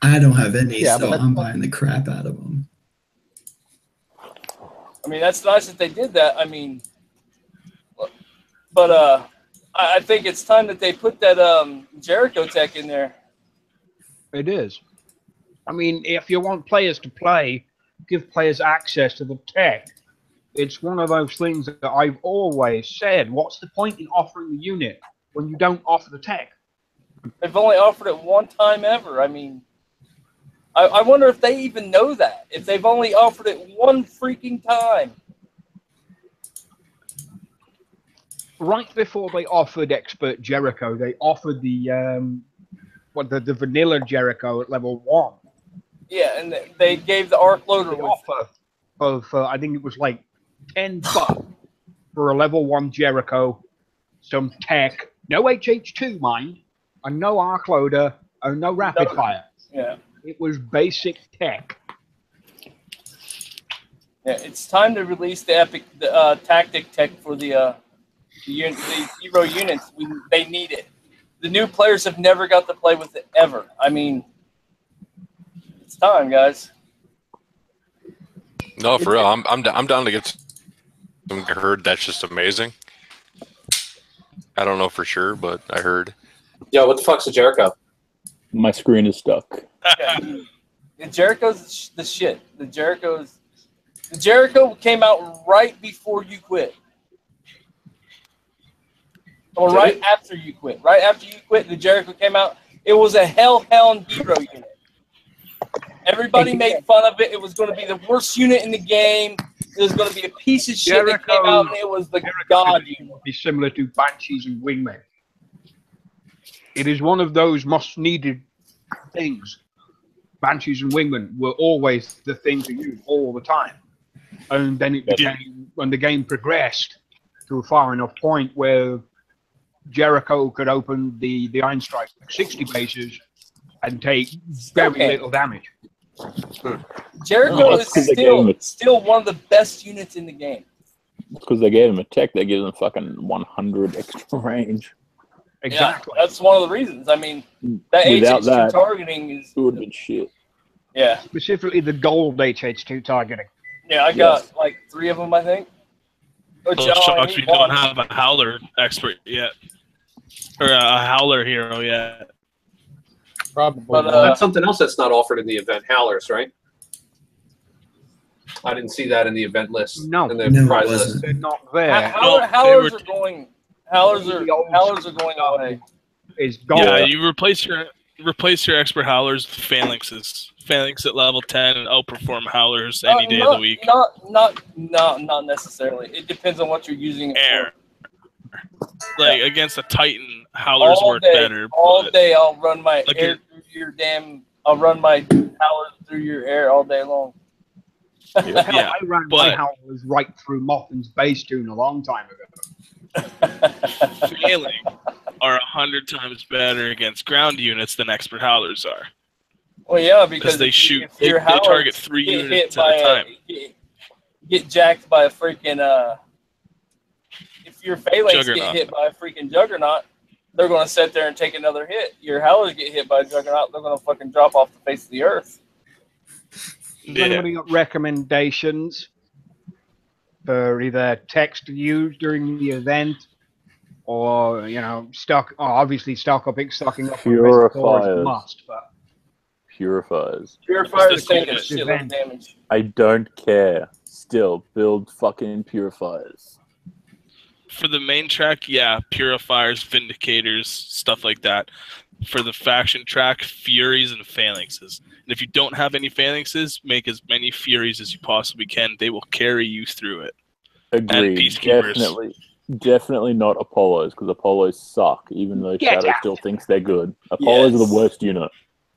S8: I don't have any,
S4: Yeah,
S8: so I'm buying the crap out of them.
S2: I mean, that's nice that they did that. I mean, but I think it's time that they put that Jericho tech in there.
S1: It is. I mean, if you want players to play, give players access to the tech. It's one of those things that I've always said. What's the point in offering the unit when you don't offer the tech?
S2: They've only offered it one time ever. I mean, I wonder if they even know that. If they've only offered it one freaking time.
S1: Right before they offered Expert Jericho, they offered the the vanilla Jericho at level 1.
S2: Yeah, and they gave the arc loader
S1: The
S2: with
S1: offer of I think it was like $10 for a level 1 Jericho, some tech, no HH2 mind, and no arc loader, and no rapid fire.
S2: Yeah.
S1: It was basic tech.
S2: Yeah, it's time to release the tactic tech for the hero units. They need it. The new players have never got to play with it ever. I mean, it's time, guys.
S7: No, for real. I'm down to get some. I heard that's just amazing. I don't know for sure, but I heard.
S6: Yo, what the fuck's a Jericho?
S9: My screen is stuck.
S2: Yeah, the Jericho's the shit. The Jericho came out right before you quit. Or right after you quit. Right after you quit, the Jericho came out. It was a hellhound hero unit. Everybody made fun of it. It was going to be the worst unit in the game. It was going to be a piece of shit that came out, and it was the god unit.
S1: Would be similar to Banshees and Wingmen. It is one of those most-needed things. Banshees and Wingmen were always the thing to use all the time. And then it became, when the game progressed to a far enough point where Jericho could open the Iron Strike 60 bases and take very little damage.
S2: Jericho is still one of the best units in the game.
S9: Because they gave him a tech that gives him fucking 100 extra range.
S1: Exactly.
S2: Yeah, that's one of the reasons. I mean, that
S9: Without
S2: HH2
S9: that,
S2: targeting is...
S9: it would have been shit.
S2: Yeah.
S1: Specifically the gold HH2 targeting.
S2: Yeah, I got like 3 of them, I think.
S3: Shocks we don't have a Howler expert yet. Or a Howler hero yet.
S4: Probably.
S2: But,
S6: That's something else that's not offered in the event. Howlers, right? I didn't see that in the event list.
S1: No,
S6: in the prize list.
S1: They're not there.
S2: Howlers are going away.
S1: Is gold.
S3: Yeah, you replace your expert Howlers with Phalanxes. Phalanx at level 10 and outperform Howlers any day of the week.
S2: Not necessarily. It depends on what you're using.
S3: Air. Like against a Titan, Howlers work better.
S2: All day I'll run my air through your damn. I'll run my Howlers through your air all day long.
S1: I ran my Howlers right through Mothin's base tune a long time ago.
S3: Failing are 100 times better against ground units than expert Howlers are.
S2: Well, yeah, because
S3: they shoot. They target 3 units at a time.
S2: Get jacked by a freaking. If your Phalanx get hit by a freaking Juggernaut, they're going to sit there and take another hit. Your Howlers get hit by a Juggernaut, they're going to fucking drop off the face of the earth.
S1: Has anybody got recommendations for either text to use during the event, or obviously stocking up
S9: Purifiers.
S1: must, but
S9: Purifiers.
S2: Purifiers take a shitload of damage.
S9: I don't care. Still, build fucking purifiers.
S3: For the main track, yeah, Purifiers, Vindicators, stuff like that. For the faction track, Furies and Phalanxes. And if you don't have any Phalanxes, make as many Furies as you possibly can. They will carry you through it.
S9: Agreed. Definitely not Apollos, because Apollos suck, even though Shadow still thinks they're good. Apollos are the worst unit.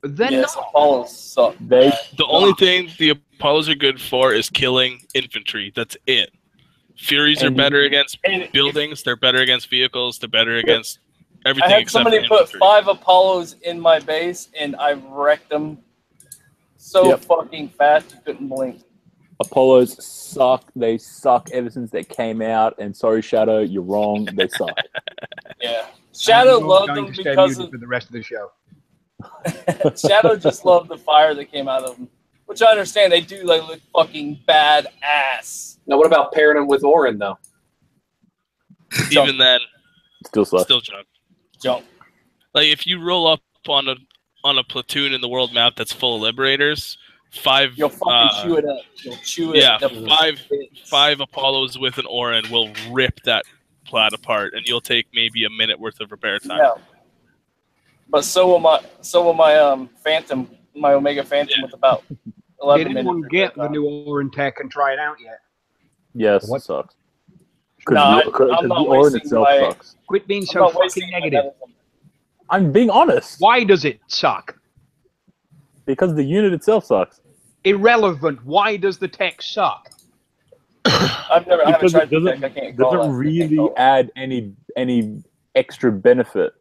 S2: Apollos suck.
S3: The only thing the Apollos are good for is killing infantry. That's it. Furies are better against buildings. They're better against vehicles. They're better against everything.
S2: I had somebody put 5 Apollos in my base, and I wrecked them so fucking fast you couldn't blink.
S9: Apollos suck. They suck ever since they came out. And sorry, Shadow, you're wrong. They suck.
S2: Yeah, Shadow loved them because of
S1: for the rest of the show.
S2: Shadow just loved the fire that came out of them, which I understand. They do look fucking badass.
S6: Now, what about pairing them with Orin, though?
S3: Even then,
S9: still sucks.
S3: Still junk. Like if you roll up on a platoon in the world map that's full of Liberators, 5.
S2: You'll fucking chew it up. You'll chew it up.
S3: Yeah, 5 Apollos with an Orin will rip that plat apart, and you'll take maybe a minute worth of repair time.
S2: But so will my Phantom, my Omega Phantom with about 11
S1: Did
S2: minutes.
S1: anyone get the new Orin Tech and try it out yet?
S9: Yes,
S4: What?
S9: it sucks.
S2: No,
S9: Because
S2: I'm
S9: the
S2: not
S9: Orin
S2: wasting
S9: itself
S2: my.
S9: sucks.
S1: Quit being
S2: I'm
S1: so
S2: not
S1: fucking
S2: wasting my
S1: negative.
S2: medicine.
S9: I'm being honest.
S1: Why does it suck?
S9: Because the unit itself sucks.
S1: Irrelevant. Why does the tech suck?
S2: I haven't
S9: Because
S2: tried
S9: it
S2: the
S9: doesn't,
S2: tech. I can't call
S9: doesn't
S2: that.
S9: really add any extra benefit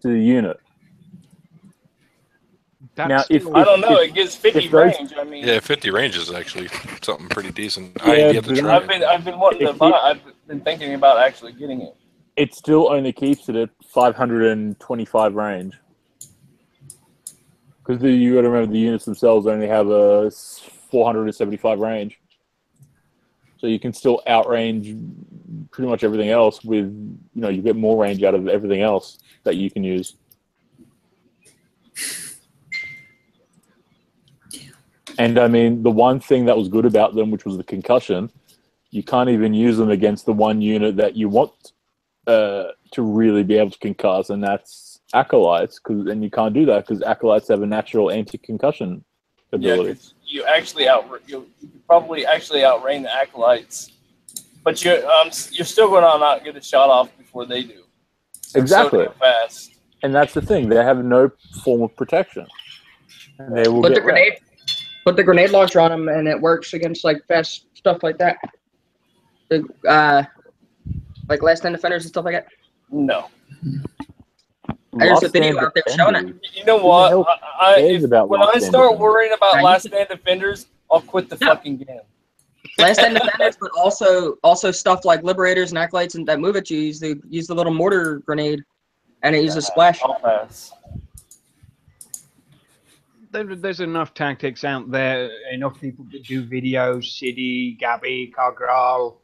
S9: to the unit.
S1: That's
S9: Now,
S1: still,
S2: I don't know. It gives 50 range. I mean,
S7: Yeah, 50 range is actually something pretty decent.
S9: Yeah,
S7: I have to
S9: but
S7: try.
S2: I've been wanting to buy. I've been thinking about actually getting it.
S9: It still only keeps it at 525 range. Because you got to remember the units themselves only have a 475 range. So you can still outrange pretty much everything else with, you get more range out of everything else that you can use. And I mean, the one thing that was good about them, which was the concussion, you can't even use them against the one unit that you want to really be able to concuss, and that's Acolytes. And you can't do that because Acolytes have a natural anti-concussion ability.
S2: Yeah, you actually you probably actually outrange the Acolytes, but you're still going to not get a shot off before they do.
S9: Exactly.
S2: So damn fast.
S9: And that's the thing; they have no form of protection, and they will
S5: Put
S9: get
S5: the grenade.
S9: wrecked.
S5: Put the grenade launcher on them, and it works against like fast stuff like that. Like Last Stand Defenders and stuff like that.
S2: No.
S5: There's a video out there showing it.
S2: You know what? When I start worrying about Last Stand Defenders, I'll quit the fucking game.
S5: Last Stand Defenders, but also stuff like Liberators and Acolytes and that move at you. Use the little mortar grenade, and it uses splash.
S2: I'll pass.
S1: There's enough tactics out there, enough people that do videos, City, Gabby, Cargral,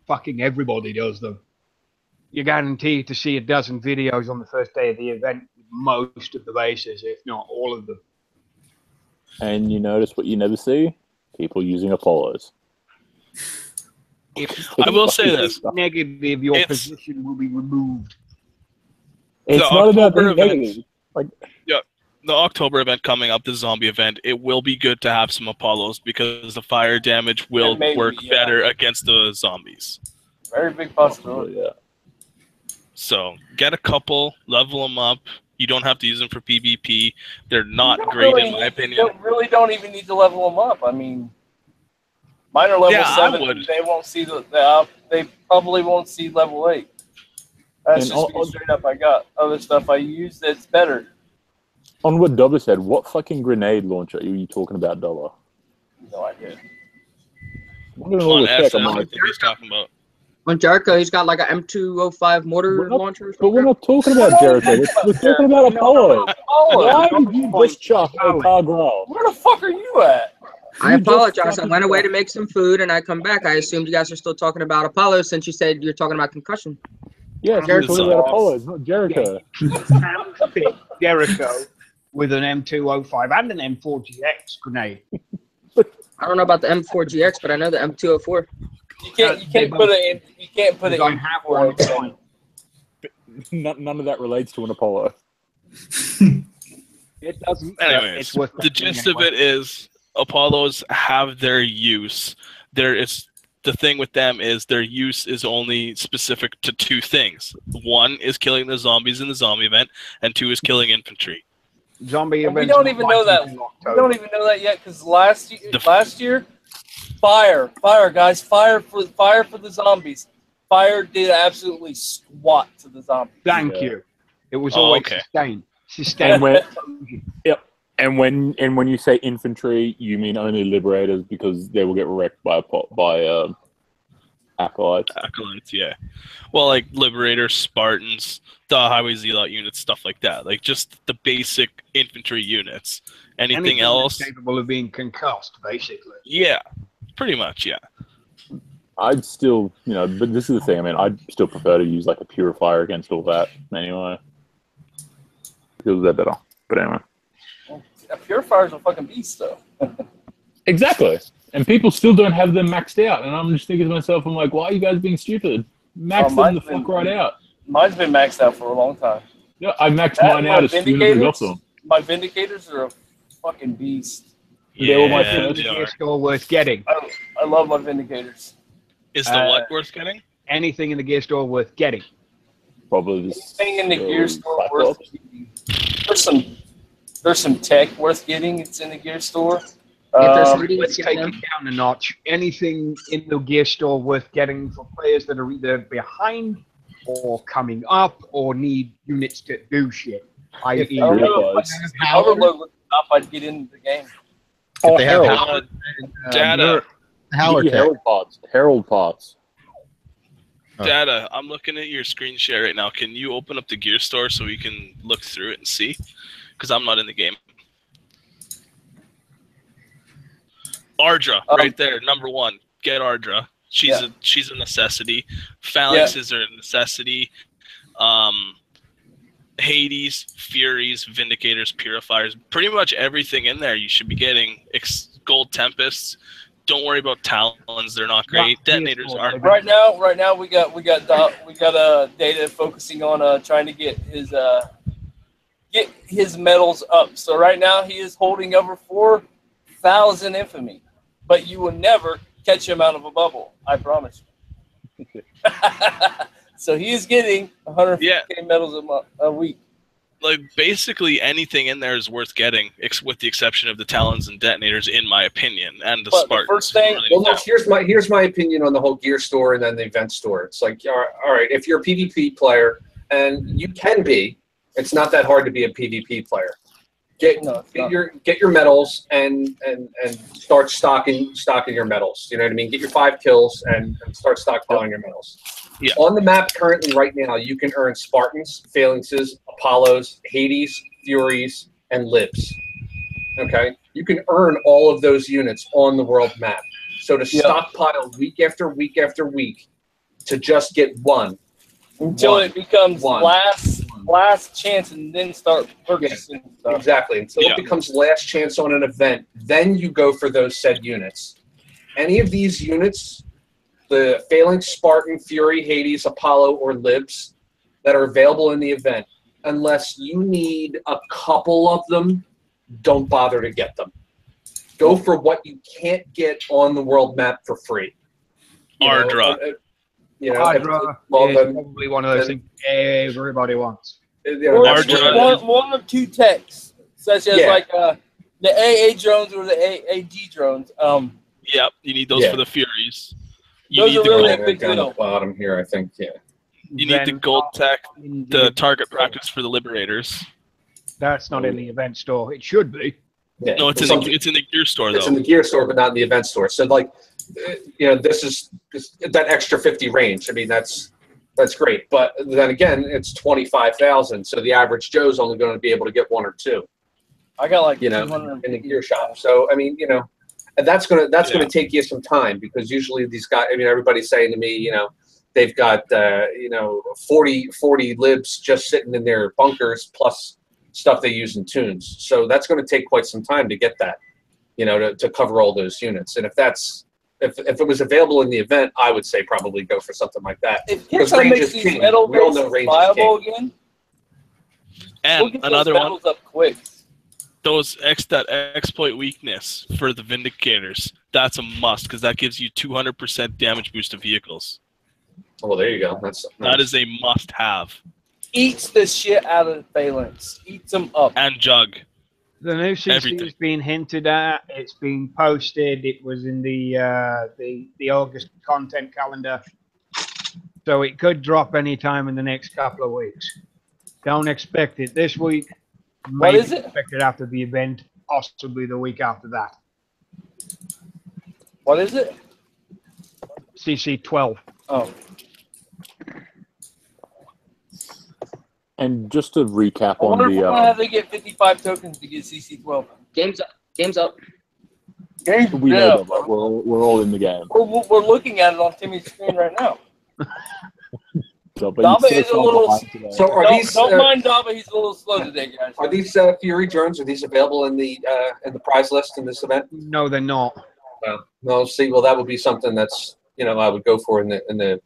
S1: fucking everybody does them. You're guaranteed to see a dozen videos on the first day of the event with most of the bases, if not all of them.
S9: And you notice what you never see? People using Apollos.
S1: I
S3: will say this.
S1: Negative, your position will be removed.
S9: It's not about being negative.
S3: The October event coming up, the zombie event, it will be good to have some Apollos because the fire damage will work better against the zombies.
S2: Very big possibility.
S9: Yeah.
S3: So get a couple, level them up. You don't have to use them for PvP. They're not great in my opinion.
S2: You don't even need to level them up. I mean, mine are level 7. They won't see they probably won't see level 8. That's just being straight up. I got other stuff I use that's better.
S9: On what Dobber said, what fucking grenade launcher are you talking about, Dobber?
S2: No idea.
S3: On S, I think he's talking about.
S5: On Jericho, he's got like an M205 mortar launcher.
S9: But we're not talking about Jericho. We're talking about Apollo. Why did you just chuck a Cargral?
S2: Where the fuck are you at?
S5: I apologize. I went away to make some food, and I come back. I assumed you guys are still talking about Apollo since you said you're talking about concussion.
S9: Yeah, Jericho's about Apollo, not Jericho.
S1: Jericho with an M205 and an M4GX grenade.
S5: I don't know about the M4GX, but I know the M204.
S2: You can't put it in. You can't put it in.
S1: I have one.
S9: None of that relates to an Apollo.
S1: It doesn't.
S3: Anyways, the gist of it is Apollos have their use. The thing with them is their use is only specific to two things. One is killing the zombies in the zombie event, and two is killing infantry.
S1: Zombie event.
S2: We don't even know that. We don't even know that yet because last year, fire, guys, fire for the zombies. Fire did absolutely squat to the zombies.
S1: Thank you. It was always sustained.
S9: And when you say infantry, you mean only Liberators because they will get wrecked by Acolytes.
S3: Acolytes, yeah. Well, like Liberators, Spartans, the Highway Zealot units, stuff like that. Like just the basic infantry units. Anything else
S1: capable of being concussed, basically.
S3: Yeah, pretty much, yeah.
S9: I'd still, but this is the thing. I mean, I'd still prefer to use like a purifier against all that anyway. Feels that better. But anyway.
S2: A purifier's a fucking beast, though.
S9: Exactly. And people still don't have them maxed out. And I'm just thinking to myself, I'm like, why are you guys being stupid? Max them the fuck right out.
S2: Mine's been maxed out for a long time.
S9: Yeah, I maxed
S2: That
S9: mine out as soon as I got them.
S2: My Vindicators are a fucking beast.
S9: They were my
S3: Yeah,
S9: first.
S3: they
S1: Anything in the
S3: are.
S1: gear store worth getting?
S2: I love my Vindicators.
S3: Is the what worth getting?
S1: Anything in the gear store worth getting?
S9: Probably this.
S2: Anything in the gear store
S9: Cyclops.
S2: worth getting. There's some tech worth getting. It's in the gear store.
S1: Let's take it down a notch. Anything in the gear store worth getting for players that are either behind or coming up or need units to do shit? I.e.,
S2: Overload was up, I'd get into the game.
S9: Oh,
S4: they have
S9: Herald.
S3: Data.
S4: Howler Tech.
S9: Herald parts.
S4: Oh.
S3: Data. I'm looking at your screen share right now. Can you open up the gear store so we can look through it and see? Because I'm not in the game. Ardra, right there, number 1. Get Ardra. She's a necessity. Phalanxes are a necessity. Hades, Furies, Vindicators, Purifiers, pretty much everything in there you should be getting. Gold Tempests. Don't worry about Talons; they're not great. Detonators aren't.
S2: Right now we got data focusing on trying to get his medals up. So right now he is holding over 4,000 infamy, but you will never catch him out of a bubble. I promise you. So he is getting 150K medals a week.
S3: Like basically anything in there is worth getting, with the exception of the Talons and Detonators, in my opinion, and the Spartans.
S2: The first thing,
S6: well, look, here's my opinion on the whole gear store and then the event store. It's like, all right, if you're a PvP player, and you can be, it's not that hard to be a PvP player. Get your medals and start stocking your medals. You know what I mean? Get your 5 kills and start stockpiling your medals.
S3: Yeah.
S6: On the map currently right now, you can earn Spartans, Phalanxes, Apollos, Hades, Furies, and Libs. Okay? You can earn all of those units on the world map. So to stockpile week after week after week to just get one.
S2: Until it becomes last chance and then start purchasing stuff.
S6: Exactly. Until it becomes last chance on an event, then you go for those said units. Any of these units, the Phalanx, Spartan, Fury, Hades, Apollo, or Libs that are available in the event, unless you need a couple of them, don't bother to get them. Go for what you can't get on the world map for free.
S3: Ardra.
S1: Ardra is probably one of those things everybody wants.
S2: One or two techs, such as like the AA drones or the AD drones.
S3: Yep, you need those for the Furies.
S2: Those are really a big deal.
S6: Down the bottom here, I think. Yeah.
S3: You need the gold tech, the target practice for the Liberators.
S1: That's not in the event store. It should be.
S6: Yeah.
S3: No, it's in the gear store though.
S6: It's in the gear store, but not in the event store. So like, this is that extra 50 range. I mean, that's great. But then again, it's 25,000. So the average Joe's only going to be able to get 1 or 2.
S2: I got like
S6: in the gear shop. So I mean, and that's gonna take you some time, because usually these guys, I mean, everybody's saying to me, they've got 40 libs just sitting in their bunkers plus stuff they use in tunes. So that's going to take quite some time to get that, to cover all those units. And if it was available in the event, I would say probably go for something like that.
S2: Because range is king. We all know range is king. Again.
S3: And another one.
S2: Up quick.
S3: That exploit weakness for the Vindicators, that's a must, because that gives you 200% damage boost to vehicles.
S6: Oh, there you go.
S3: That is a must-have.
S2: Eats the shit out of the Phalanx. Eats them up.
S3: And Jug.
S1: The new CC has been hinted at. It's been posted. It was in the August content calendar. So it could drop any time in the next couple of weeks. Don't expect it this week.
S2: What is it?
S1: Expect it after the event, possibly the week after that.
S2: What is it?
S1: CC 12.
S2: Oh.
S9: And just to recap
S2: I wonder
S9: on the...
S2: how they get 55 tokens to get CC 12.
S5: Game's up. Game's up.
S9: We know that, but we're all in the game.
S2: We're looking at it on Timmy's screen right now.
S9: Daba
S2: is a little...
S6: So are these...
S2: Don't mind Daba, he's a little slow today, guys.
S6: Are these Fury drones, are these available in the prize list in this event?
S1: No, they're not.
S6: No, see, well, that would be something that's, I would go for in the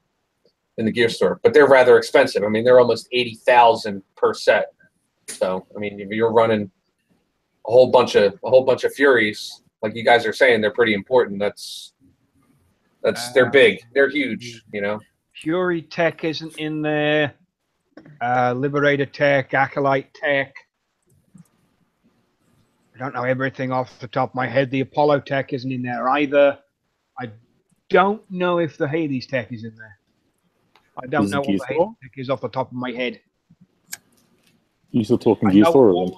S6: in the gear store, but they're rather expensive. I mean, they're almost 80,000 per set. So I mean, if you're running a whole bunch of Furies, like you guys are saying, they're pretty important. They're big, they're huge, you know.
S1: Fury Tech isn't in there. Liberator Tech, Acolyte Tech. I don't know everything off the top of my head. The Apollo Tech isn't in there either. I don't know if the Hades Tech is in there. I don't know what the Hades Tech is off the top of my head.
S9: You still talking Gear Store? Or
S1: all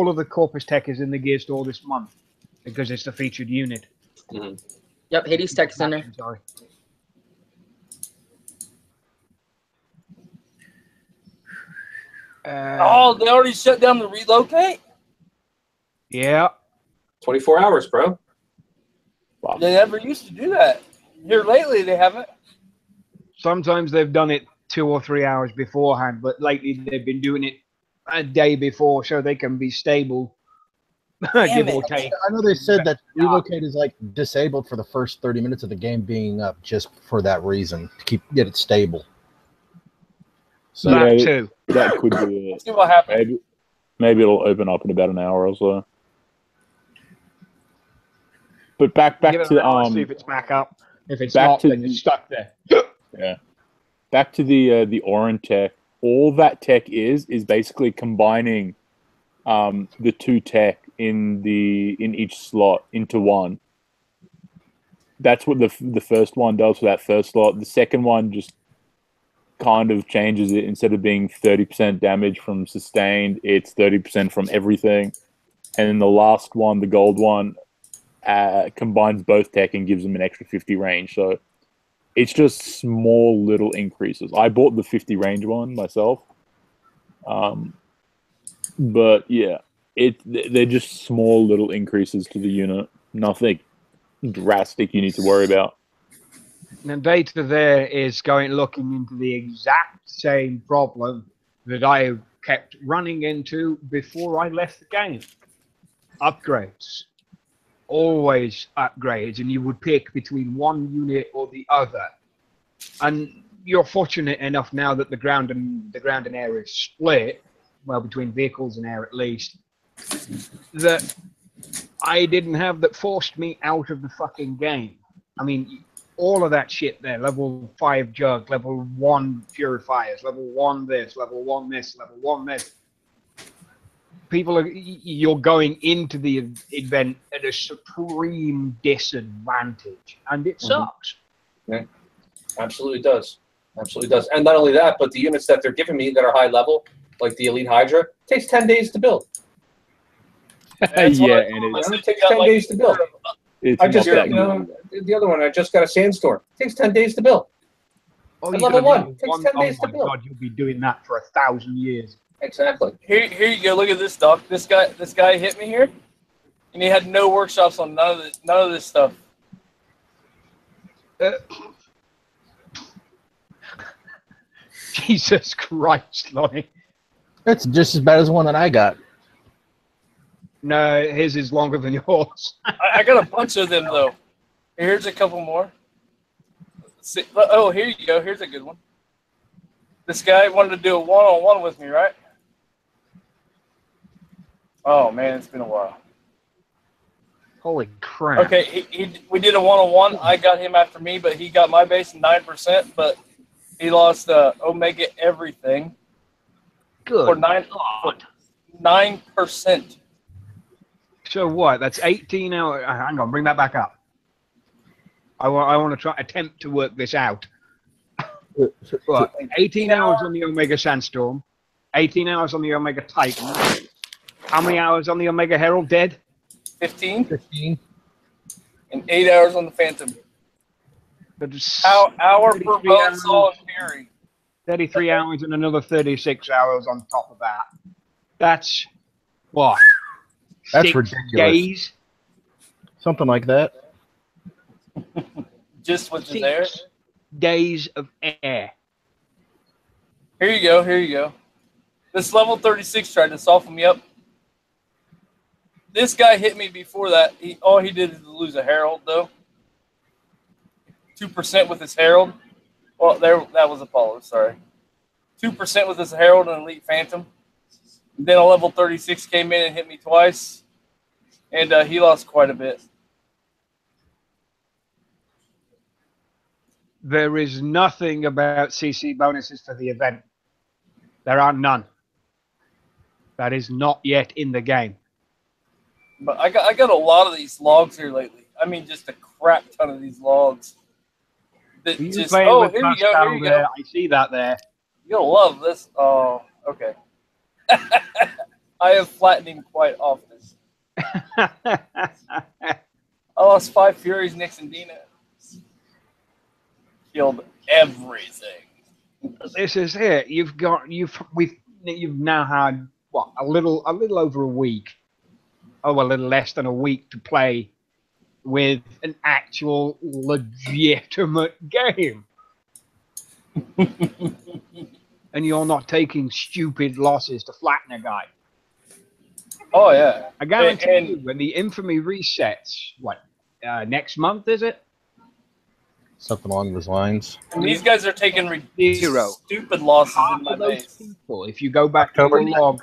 S1: of the Corpus Tech is in the Gear Store this month because it's the featured unit.
S5: Mm-hmm. Yep, Hades Tech is in there.
S1: Sorry.
S2: They already shut down the relocate?
S1: Yeah.
S6: 24 hours, bro.
S2: Wow. They never used to do that. Here lately, they haven't.
S1: Sometimes they've done it 2 or 3 hours beforehand, but lately they've been doing it a day before so they can be stable. Give or take.
S4: I know they said that relocate is like disabled for the first 30 minutes of the game being up just for that reason, to get it stable.
S1: So that too.
S9: That could be it.
S2: See what happens.
S9: Maybe it'll open up in about an hour or so. But back to
S1: see if it's back up. If it's not, then it's stuck there.
S9: Yeah. Back to the Oran Tech. All that tech is basically combining the 2 tech in each slot into one. That's what the first one does for that first slot. The second one just kind of changes it. Instead of being 30% damage from sustained, it's 30% from everything. And then the last one, the gold one, combines both tech and gives them an extra 50 range. So it's just small little increases. I bought the 50 range one myself. But yeah, they're just small little increases to the unit. Nothing drastic you need to worry about.
S1: And data there is looking into the exact same problem that I kept running into before I left the game. Upgrades. Always upgrades, and you would pick between one unit or the other. And you're fortunate enough now that the ground and air is split, well, between vehicles and air at least, that I didn't have that forced me out of the fucking game. I mean, all of that shit there, level 5 jug, level 1 purifiers, level 1 this, level 1 this, level 1 this. You're going into the event at a supreme disadvantage, and it sucks.
S6: Yeah, absolutely does. Absolutely does. And not only that, but the units that they're giving me that are high level, like the Elite Hydra, takes 10 days to build.
S9: It
S6: takes 10 days to build. The other one, I just got a Sandstorm. It takes 10 days to build. Level 1 takes 10 days to build.
S1: God, you'll be doing that for 1,000 years.
S6: Exactly.
S2: Here you go. Look at this, Doc. This guy hit me here, and he had no workshops on none of this stuff.
S1: Jesus Christ, Lonnie.
S4: That's just as bad as the one that I got.
S1: No, his is longer than yours.
S2: I got a bunch of them, though. Here's a couple more. Oh, here you go. Here's a good one. This guy wanted to do a one-on-one with me, right? Oh, man, it's been a while.
S1: Holy crap.
S2: Okay, we did a one-on-one. I got him after me, but he got my base 9%, but he lost Omega everything.
S1: Good.
S2: For 9%.
S1: So what? That's 18 hours. Hang on, bring that back up. I want to attempt to work this out. What? 18 hours on the Omega Sandstorm, 18 hours on the Omega Titan. How many hours on the Omega Herald dead?
S2: 15.
S1: 15.
S2: And 8 hours on the Phantom. Hour per Bonesaw and Fury.
S1: 33 hours and another 36 hours on top of that. That's what?
S4: That's
S1: 6
S4: ridiculous.
S1: Days?
S4: Something like that.
S2: Just what's there?
S1: Days of air.
S2: Here you go. Here you go. This level 36 tried to soften me up. This guy hit me before that. All he did is lose a Herald, though. 2% with his Herald. Well, that was Apollo. Sorry. 2% with his Herald and Elite Phantom. Then a level 36 came in and hit me twice, and he lost quite a bit.
S1: There is nothing about CC bonuses for the event. There are none. That is not yet in the game.
S2: But I got a lot of these logs here lately. I mean, just a crap ton of these logs. That
S1: You
S2: just,
S1: playing with
S2: here you
S1: Pascal
S2: go, here you
S1: there.
S2: go.
S1: I see that there.
S2: You'll love this. Oh, okay. I have flattened him quite often. I lost 5 Furies, Nix, and Dina. Killed everything.
S1: This is it. You've now had what, a little over a week. Oh, a little less than a week to play with an actual legitimate game. And you're not taking stupid losses to flatten a guy.
S2: Oh, yeah.
S1: I guarantee you, when the infamy resets, next month, is it?
S4: Something along those lines.
S2: And these guys are taking stupid losses
S1: Half
S2: in my
S1: of those
S2: base.
S1: people, if you go back to the log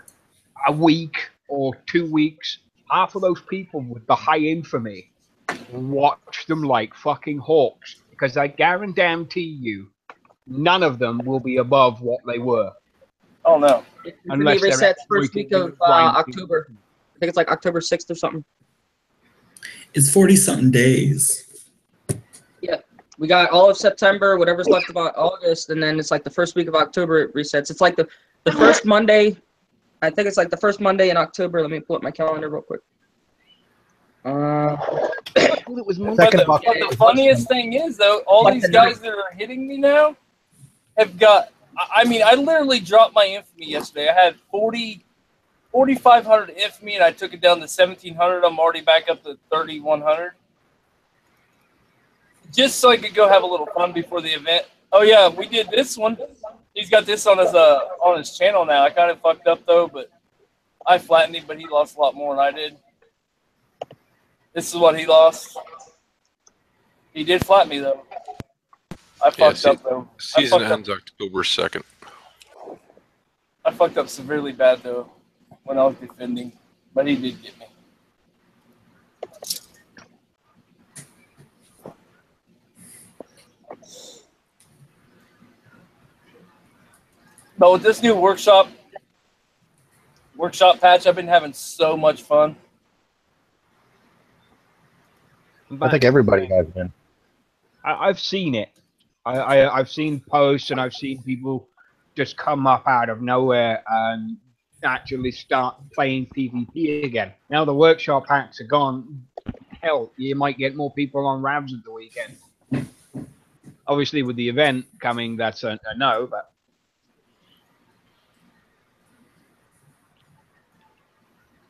S1: a week or 2 weeks, half of those people with the high infamy watch them like fucking hawks. Because I guarantee you, none of them will be above what they were.
S2: Oh, no.
S1: Unless
S5: Infamy resets first week of October. I think it's like October 6th or something.
S8: It's 40-something days.
S5: Yeah. We got all of September, whatever's left about August, and then it's like the first week of October it resets. It's like the first Monday. I think it's like the first Monday in October. Let me pull up my calendar real quick.
S2: But the funniest thing is, though, all these guys that are hitting me now have got... I mean, I literally dropped my infamy yesterday. I had 4,500 infamy, and I took it down to 1,700. I'm already back up to 3,100. Just so I could go have a little fun before the event. Oh, yeah, we did this one. He's got this on his channel now. I kind of fucked up, though, but I flattened him, but he lost a lot more than I did. This is what he lost. He did flatten me, though. I fucked up, though.
S7: Season ends October 2nd.
S2: I fucked up severely bad, though, when I was defending. But he did get me. But with this new workshop patch, I've been having so much fun.
S4: I think everybody has been.
S1: I've seen it. I've seen posts and I've seen people just come up out of nowhere and actually start playing PvP again. Now the workshop hacks are gone. Hell, you might get more people on Ravs at the weekend. Obviously, with the event coming, that's a no, but.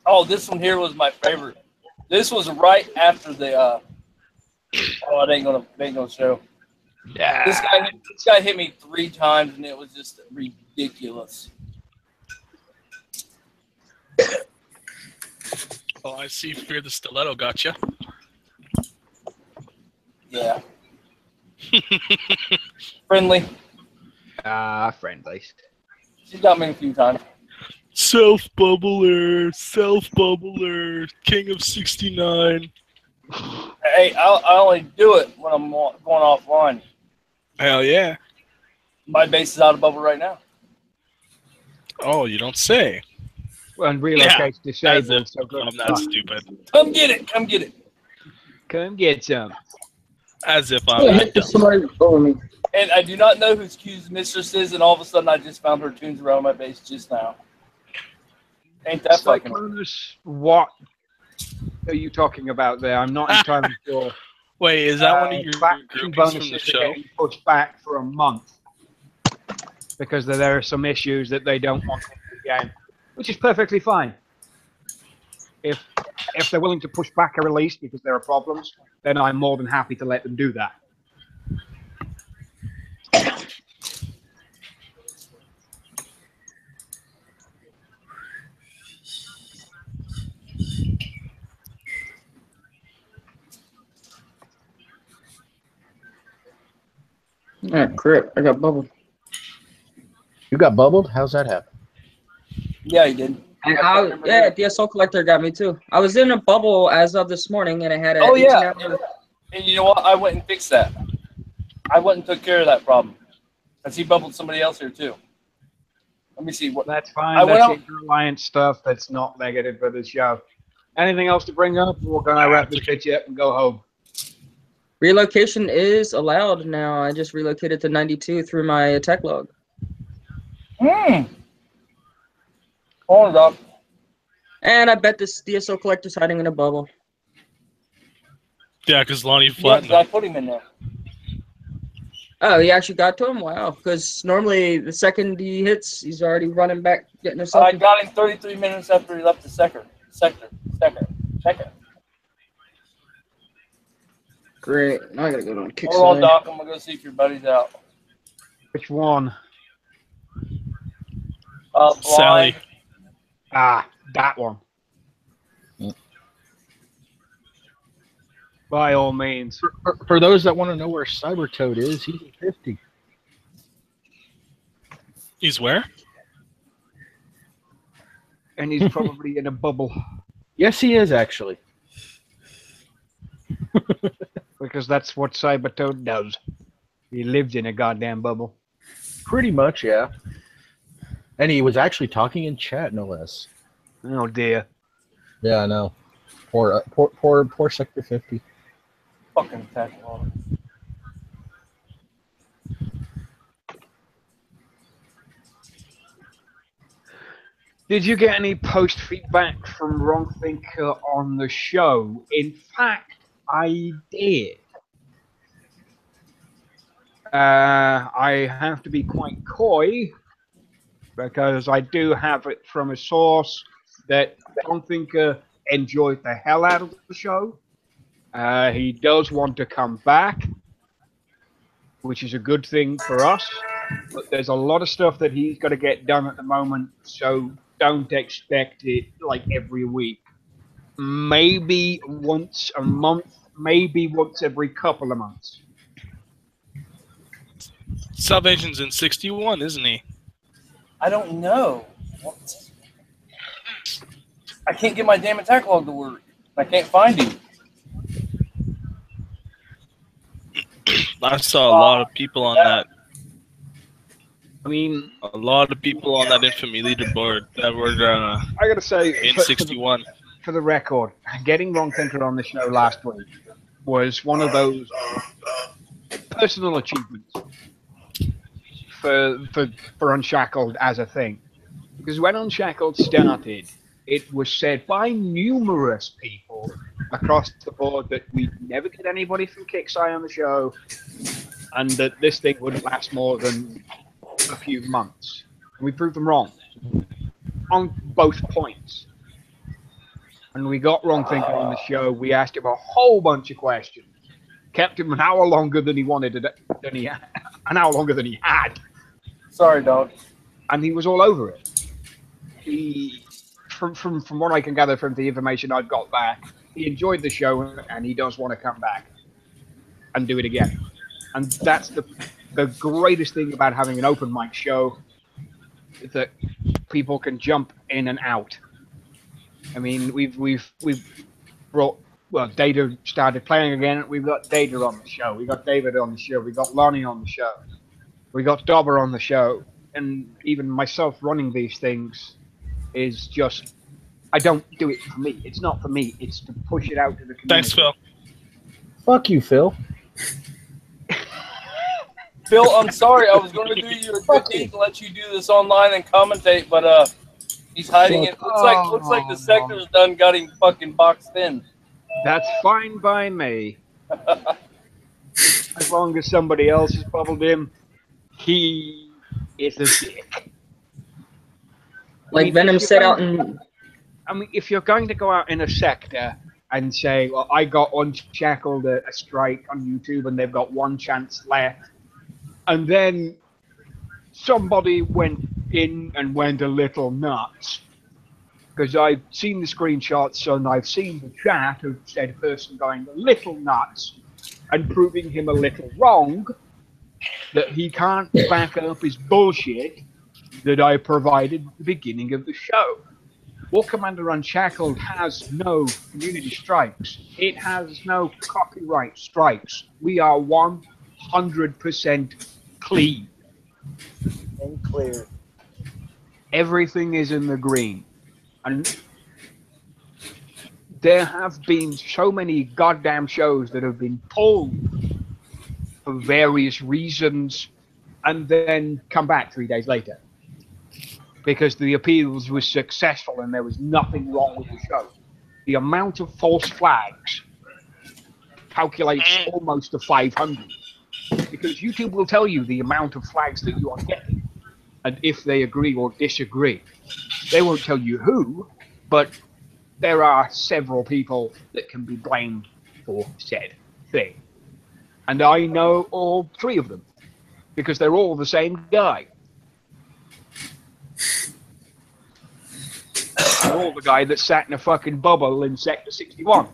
S2: Oh, this one here was my favorite. This was right after the. Oh, it ain't gonna show.
S1: Yeah.
S2: This guy hit me 3 times, and it was just ridiculous.
S3: Oh, I see. Fear the Stiletto gotcha.
S2: Yeah. Friendly.
S1: Friendly.
S2: She got me a few times.
S3: Self-bubbler, King of 69.
S2: Hey, I only do it when I'm going offline.
S3: Hell yeah.
S2: My base is out of bubble right now.
S3: Oh, you don't say.
S1: Well, and relocate's disabled, so
S3: I'm not stupid.
S2: Come get it. Come get it.
S1: Come get some.
S3: As if I'm not dumb.
S2: And I do not know who Q's mistress is, and all of a sudden I just found her tunes around my base just now. Ain't that fucking...
S1: Cyclops, what are you talking about there? I'm not entirely sure.
S3: Wait, is that one of your
S1: groupies
S3: bonuses from the show?
S1: Getting pushed back for a month because there are some issues that they don't want in the game, which is perfectly fine. If they're willing to push back a release because there are problems, then I'm more than happy to let them do that.
S5: Ah, crap. I got bubbled.
S4: You got bubbled? How's that happen?
S2: Yeah, he did.
S5: And yeah, DSO collector got me too. I was in a bubble as of this morning, and I had a
S2: Oh, yeah.
S5: 18-hour.
S2: And you know what? I went and fixed that. I went and took care of that problem. Because he bubbled somebody else here, too. Let me see. What.
S1: That's fine. That's Inter-Alliance stuff. That's not negative for the show. Anything else to bring up? We're going to wrap this bitch up and go home.
S5: Relocation is allowed now. I just relocated to 92 through my tech log.
S2: Hold up.
S5: And I bet this DSO collector's hiding in a bubble.
S3: Yeah, because Lonnie flattened
S2: I put him in there.
S5: Oh, he actually got to him? Wow. Because normally the second he hits, he's already running back, getting himself.
S2: I got him 33 minutes after he left the sector.
S5: Great. Now I gotta go on kick.
S2: Hold on, Doc. I'm gonna go see if your buddy's out.
S1: Which one?
S3: Sally.
S1: Ah, that one. By all means.
S4: For those that want to know where Cybertoad is, he's at 50.
S3: He's where?
S1: And he's probably in a bubble.
S4: Yes, he is, actually.
S1: Because that's what Cybertoad does. He lived in a goddamn bubble.
S4: Pretty much, yeah. And he was actually talking in chat, no less.
S1: Oh dear.
S4: Yeah, I know. Poor Sector 50.
S2: Fucking tackle.
S1: Did you get any post feedback from Wrong Thinker on the show? In fact, I did. I have to be quite coy because I do have it from a source that Wrong Thinker enjoyed the hell out of the show. He does want to come back, which is a good thing for us. But there's a lot of stuff that he's got to get done at the moment, so don't expect it like every week. Maybe once a month, maybe once every couple of months.
S3: Salvation's in 61, isn't he?
S2: I don't know. What? I can't get my damn attack log to work. I can't find him.
S3: I saw a lot of people on that.
S1: I mean,
S3: a lot of people on that infamy leaderboard that were
S1: I gotta say,
S3: in 61.
S1: For the record, getting Wrong Thinker on the show last week was one of those personal achievements for Unshackled as a thing. Because when Unshackled started, it was said by numerous people across the board that we'd never get anybody from Kixeye on the show, and that this thing wouldn't last more than a few months. And we proved them wrong on both points. And we got Wrong Thinker on the show. We asked him a whole bunch of questions, kept him an hour longer than he wanted, an hour longer than he had.
S2: Sorry, dog.
S1: And he was all over it. He, from what I can gather from the information I've got back, he enjoyed the show and he does want to come back and do it again. And that's the greatest thing about having an open mic show, is that people can jump in and out. I mean, we've brought, well, Data started playing again. We've got Data on the show. We got David on the show. We got Lonnie on the show. We got Dobber on the show. And even myself running these things is just, I don't do it for me. It's not for me. It's to push it out to the community.
S3: Thanks, Phil.
S4: Fuck you, Phil.
S2: Phil, I'm sorry. I was going to do you a good deed to let you do this online and commentate, but he's hiding it. Looks like the sector's done got him fucking boxed in.
S1: That's fine by me. As long as somebody else has bubbled him, he is a dick.
S5: Like Venom said out in...
S1: I mean, if you're going to go out in a sector and say, well, I got Unshackled a strike on YouTube and they've got one chance left, and then somebody went in and went a little nuts, because I've seen the screenshots and I've seen the chat of said a person going a little nuts and proving him a little wrong, that he can't back up his bullshit that I provided at the beginning of the show. War Commander Unshackled has no community strikes. It has no copyright strikes. We are 100% clean.
S10: And clear.
S1: Everything is in the green. And there have been so many goddamn shows that have been pulled for various reasons and then come back 3 days later because the appeals was successful and there was nothing wrong with the show. The amount of false flags calculates almost to 500 because YouTube will tell you the amount of flags that you are getting and if they agree or disagree. They won't tell you who, but there are several people that can be blamed for said thing. And I know all three of them because they're all the same guy. They're all the guy that sat in a fucking bubble in Sector 61.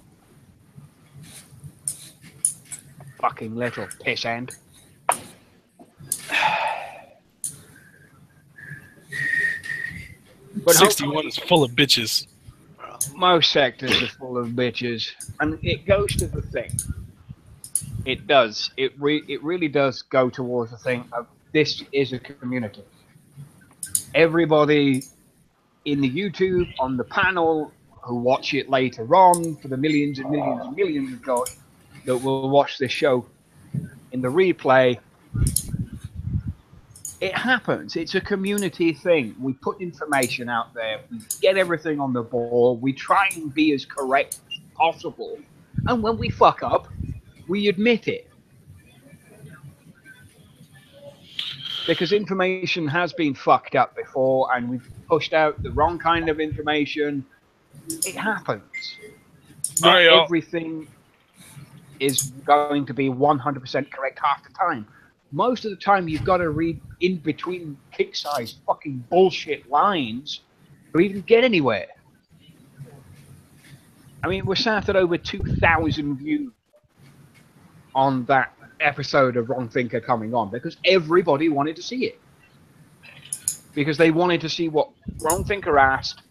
S1: Fucking little pissant.
S3: But 61 is full of bitches.
S1: Most sectors are full of bitches, and it goes to the thing. It does. It really does go towards the thing of this is a community. Everybody in the YouTube, on the panel, who watch it later on, for the millions and millions and millions of God that will watch this show in the replay, it happens. It's a community thing. We put information out there. We get everything on the board. We try and be as correct as possible. And when we fuck up, we admit it. Because information has been fucked up before and we've pushed out the wrong kind of information. It happens. Not everything is going to be 100% correct half the time. Most of the time, you've got to read in between kick-sized fucking bullshit lines to even get anywhere. I mean, we're sat at over 2,000 views on that episode of Wrong Thinker coming on because everybody wanted to see it. Because they wanted to see what Wrong Thinker asked,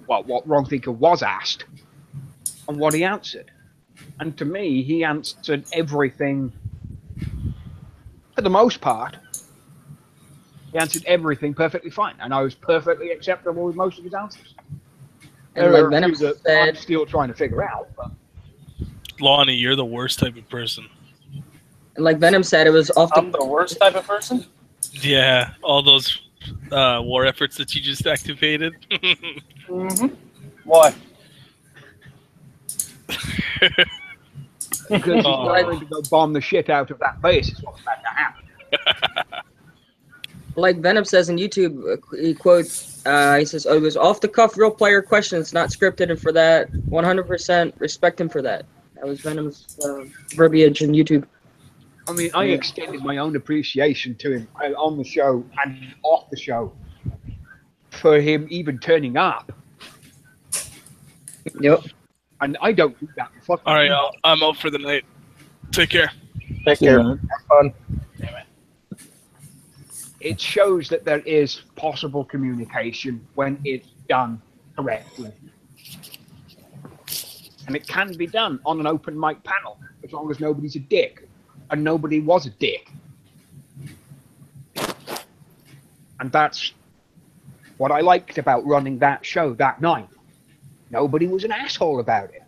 S1: well, what Wrong Thinker was asked, and what he answered. And to me, he answered everything. For the most part, he answered everything perfectly fine, and I was perfectly acceptable with most of his answers.
S5: And like Venom said,
S1: I'm still trying to figure out. But
S3: Lonnie, you're the worst type of person.
S5: And like Venom said, it was off
S2: I'm the worst type of person?
S3: Yeah, all those war efforts that you just activated.
S2: Mm-hmm. Why?
S1: Because he's going to go bomb the shit out of that base is what's about to happen.
S5: Like Venom says in YouTube, he quotes, he says, "Oh, it was off-the-cuff real player questions, not scripted, and for that, 100% respect him for that." That was Venom's verbiage in YouTube.
S1: I mean, I extended my own appreciation to him on the show and off the show for him even turning up.
S5: Yep.
S1: And I don't do that. Fuck.
S3: All right, I'm out for the night. Take care.
S10: Take care. Have fun.
S1: It shows that there is possible communication when it's done correctly. And it can be done on an open mic panel, as long as nobody's a dick. And nobody was a dick. And that's what I liked about running that show that night. Nobody was an asshole about it.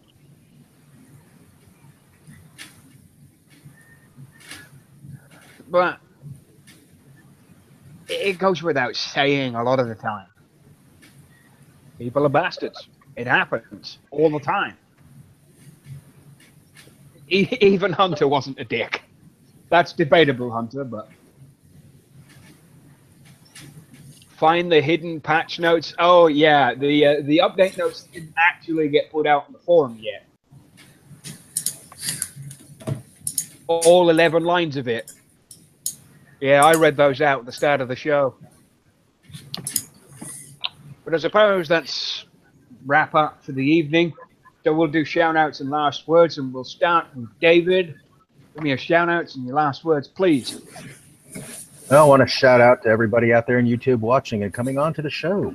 S1: But it goes without saying a lot of the time. People are bastards. It happens all the time. Even Hunter wasn't a dick. That's debatable, Hunter, but... Find the hidden patch notes. Oh, yeah, the update notes didn't actually get put out on the forum yet. All 11 lines of it. Yeah, I read those out at the start of the show. But I suppose that's wrap up for the evening. So we'll do shout outs and last words, and we'll start with David. Give me a shout-outs and your last words, please.
S4: I want to shout out to everybody out there in YouTube watching and coming on to the show.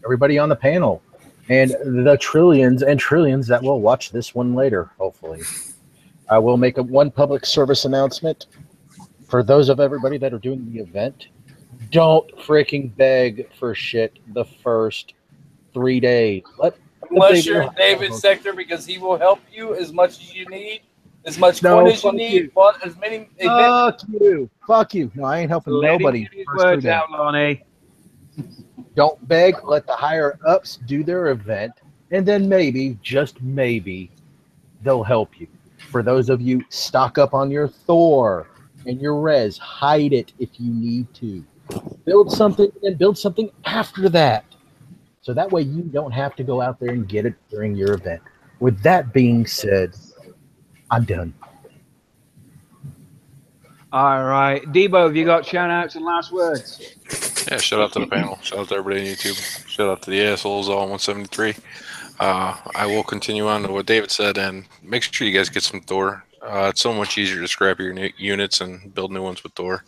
S4: Everybody on the panel. And the trillions and trillions that will watch this one later, hopefully. I will make one public service announcement. For those of everybody that are doing the event, don't freaking beg for shit the first 3 days.
S2: Unless you're in David's sector, because he will help you as much as you need, as much coin as you need, but as many events.
S4: Fuck you. No, I ain't helping nobody.
S1: Words out, Lonnie.
S4: Don't beg. Let the higher ups do their event, and then maybe, just maybe, they'll help you. For those of you, stock up on your Thor and your res. Hide it if you need to. Build something and build something after that. So that way you don't have to go out there and get it during your event. With that being said, I'm done.
S1: All right. Debo, have you got shout-outs and last words?
S7: Yeah, shout out to the panel. Shout out to everybody on YouTube. Shout out to the assholes, all 173. I will continue on to what David said, and make sure you guys get some Thor. It's so much easier to scrap your units and build new ones with Thor.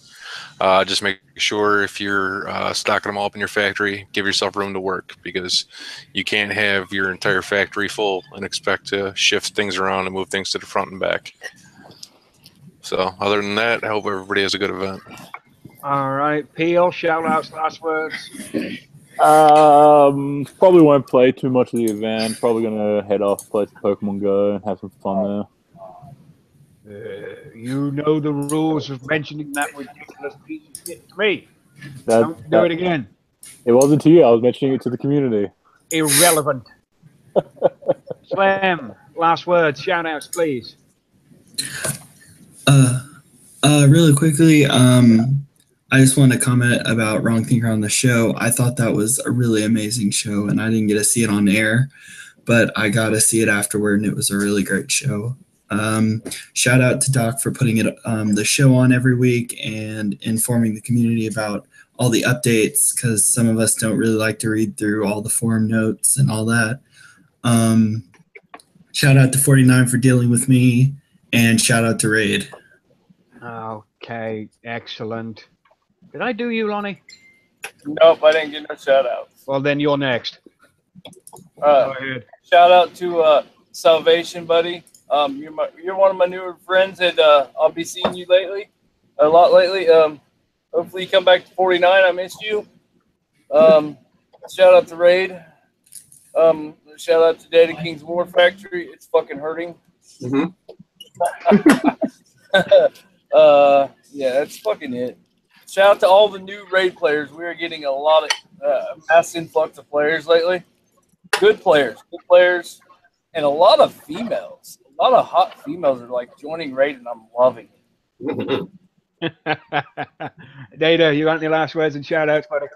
S7: Just make sure if you're stocking them all up in your factory, give yourself room to work, because you can't have your entire factory full and expect to shift things around and move things to the front and back. So other than that, I hope everybody has a good event.
S1: All right. Peel, shout-outs, last words.
S9: Probably won't play too much of the event. Probably gonna head off, play some Pokemon Go, and have some fun there.
S1: You know the rules of mentioning that ridiculous piece of shit to me. Don't do it again.
S9: It wasn't to you. I was mentioning it to the community.
S1: Irrelevant. Slam, last words, shout-outs, please.
S8: Really quickly, I just want to comment about Wrong Thinker on the show. I thought that was a really amazing show, and I didn't get to see it on air, but I got to see it afterward, and it was a really great show. Shout out to Doc for putting it the show on every week and informing the community about all the updates, because some of us don't really like to read through all the forum notes and all that. Shout out to 49 for dealing with me, and shout out to Raid.
S1: Okay, excellent. Did I do you, Lonnie?
S2: Nope, I didn't get no shout out.
S1: Well, then you're next. Go ahead.
S2: Shout out to Salvation, buddy. You're one of my newer friends, and I'll be seeing you a lot lately. Hopefully you come back to 49. I missed you. Shout out to Raid. Shout out to Data King's War Factory. It's fucking hurting.
S6: Mm-hmm.
S2: Yeah, that's fucking it. Shout out to all the new Raid players. We are getting a lot of mass influx of players lately. Good players, and a lot of females. A lot of hot females are like joining Raid, and I'm loving it.
S1: Data, you got any last words and shout outs, buddy?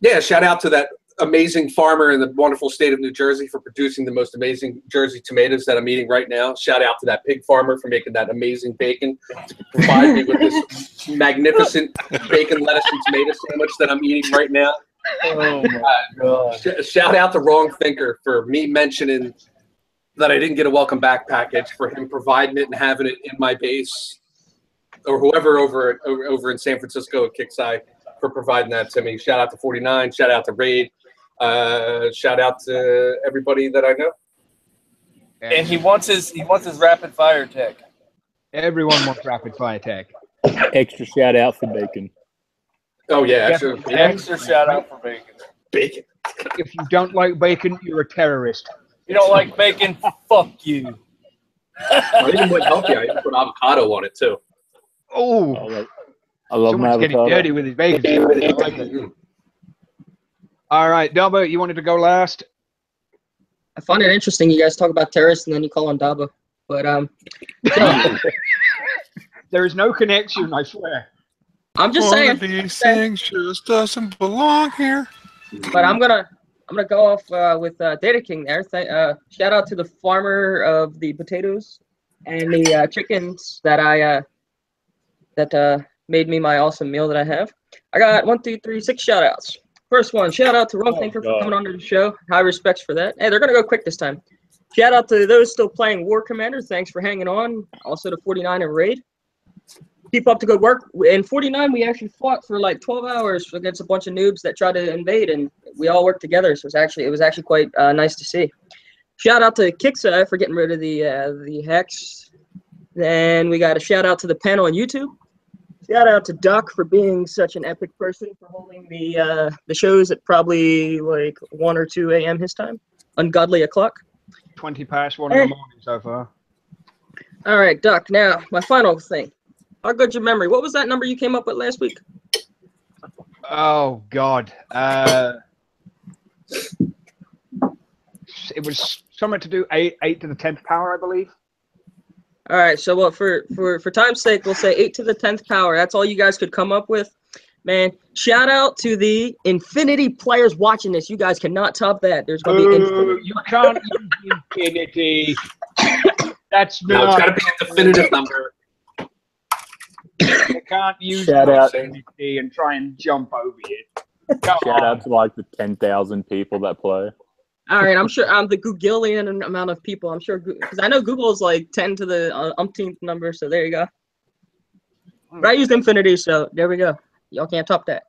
S6: Yeah, shout out to that amazing farmer in the wonderful state of New Jersey for producing the most amazing Jersey tomatoes that I'm eating right now. Shout out to that pig farmer for making that amazing bacon to provide me with this magnificent bacon, lettuce, and tomato sandwich that I'm eating right now.
S2: Oh my god!
S6: Shout out to Wrong Thinker for me mentioning that I didn't get a welcome back package, for him providing it and having it in my base, or whoever over in San Francisco at Kickside for providing that to me. Shout out to 49. Shout out to Raid. Shout out to everybody that I know.
S2: And he wants his rapid fire tech.
S1: Everyone wants rapid fire tech.
S9: Extra shout out for bacon.
S6: Oh yeah,
S2: extra shout out for bacon.
S6: Bacon.
S1: If you don't like bacon, you're a terrorist.
S2: You don't like bacon? Fuck you.
S6: I even would help you. I even put avocado on it too.
S1: Oh,
S9: I love
S1: someone's
S9: my
S1: getting
S9: avocado.
S1: dirty with his bacon. I like it. All right, Dabo, you wanted to go last?
S5: I find it interesting you guys talk about terrorists and then you call on Dabo. But
S1: there is no connection, I swear.
S5: I'm just saying.
S7: These things just doesn't belong here.
S5: But I'm gonna go off with Data King there. Shout out to the farmer of the potatoes and the chickens that made me my awesome meal that I have. I got 1, 2, 3, 6 shout outs. First one, shout out to Wrong Thinker for coming onto the show. High respects for that. Hey, they're gonna go quick this time. Shout out to those still playing War Commander. Thanks for hanging on. Also to 49 and Raid. keep up the good work. In 49, we actually fought for like 12 hours against a bunch of noobs that tried to invade, and we all worked together. So it was actually quite nice to see. Shout out to Kickside for getting rid of the hex. Then we got a shout out to the panel on YouTube. Shout out to Duck for being such an epic person for holding the shows at probably like 1 or 2 a.m. his time, ungodly o'clock.
S1: 20 past 1 in the morning so far.
S5: All right, Duck. Now my final thing. How good's your memory? What was that number you came up with last week?
S1: Oh God. It was something to do 8 to the 10th power, I believe.
S5: All right. So well, for time's sake, we'll say 8 to the 10th power. That's all you guys could come up with. Man, shout out to the Infinity players watching this. You guys cannot top that. There's gonna be Infinity.
S1: You can't use Infinity. That's
S6: No, it's got to be a definitive number.
S1: You can't use
S9: Shout out.
S1: Infinity and try and jump over it.
S9: Shout out to like the 10,000 people that play.
S5: All right, I'm sure the Googleian amount of people. I'm sure because I know Google is like 10 to the umpteenth number. So there you go. But I used Infinity, so there we go. Y'all can't top that.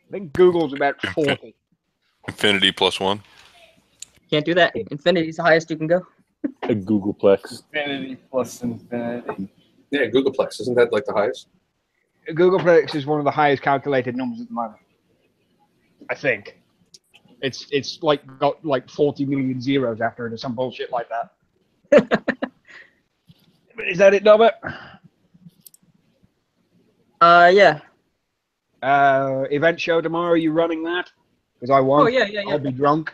S1: I think Google's about 40.
S7: Infinity +1.
S5: Can't do that. Infinity's the highest you can go.
S9: A Googleplex.
S2: Infinity plus infinity.
S6: Yeah, Googleplex. Isn't that like the highest?
S1: Googleplex is one of the highest calculated numbers at the moment. I think. It's like got like 40 million zeros after it or some bullshit like that. Is that it, Norbert?
S5: Yeah.
S1: Event show tomorrow. Are you running that? Because I won't.
S5: Oh yeah.
S1: I'll be drunk.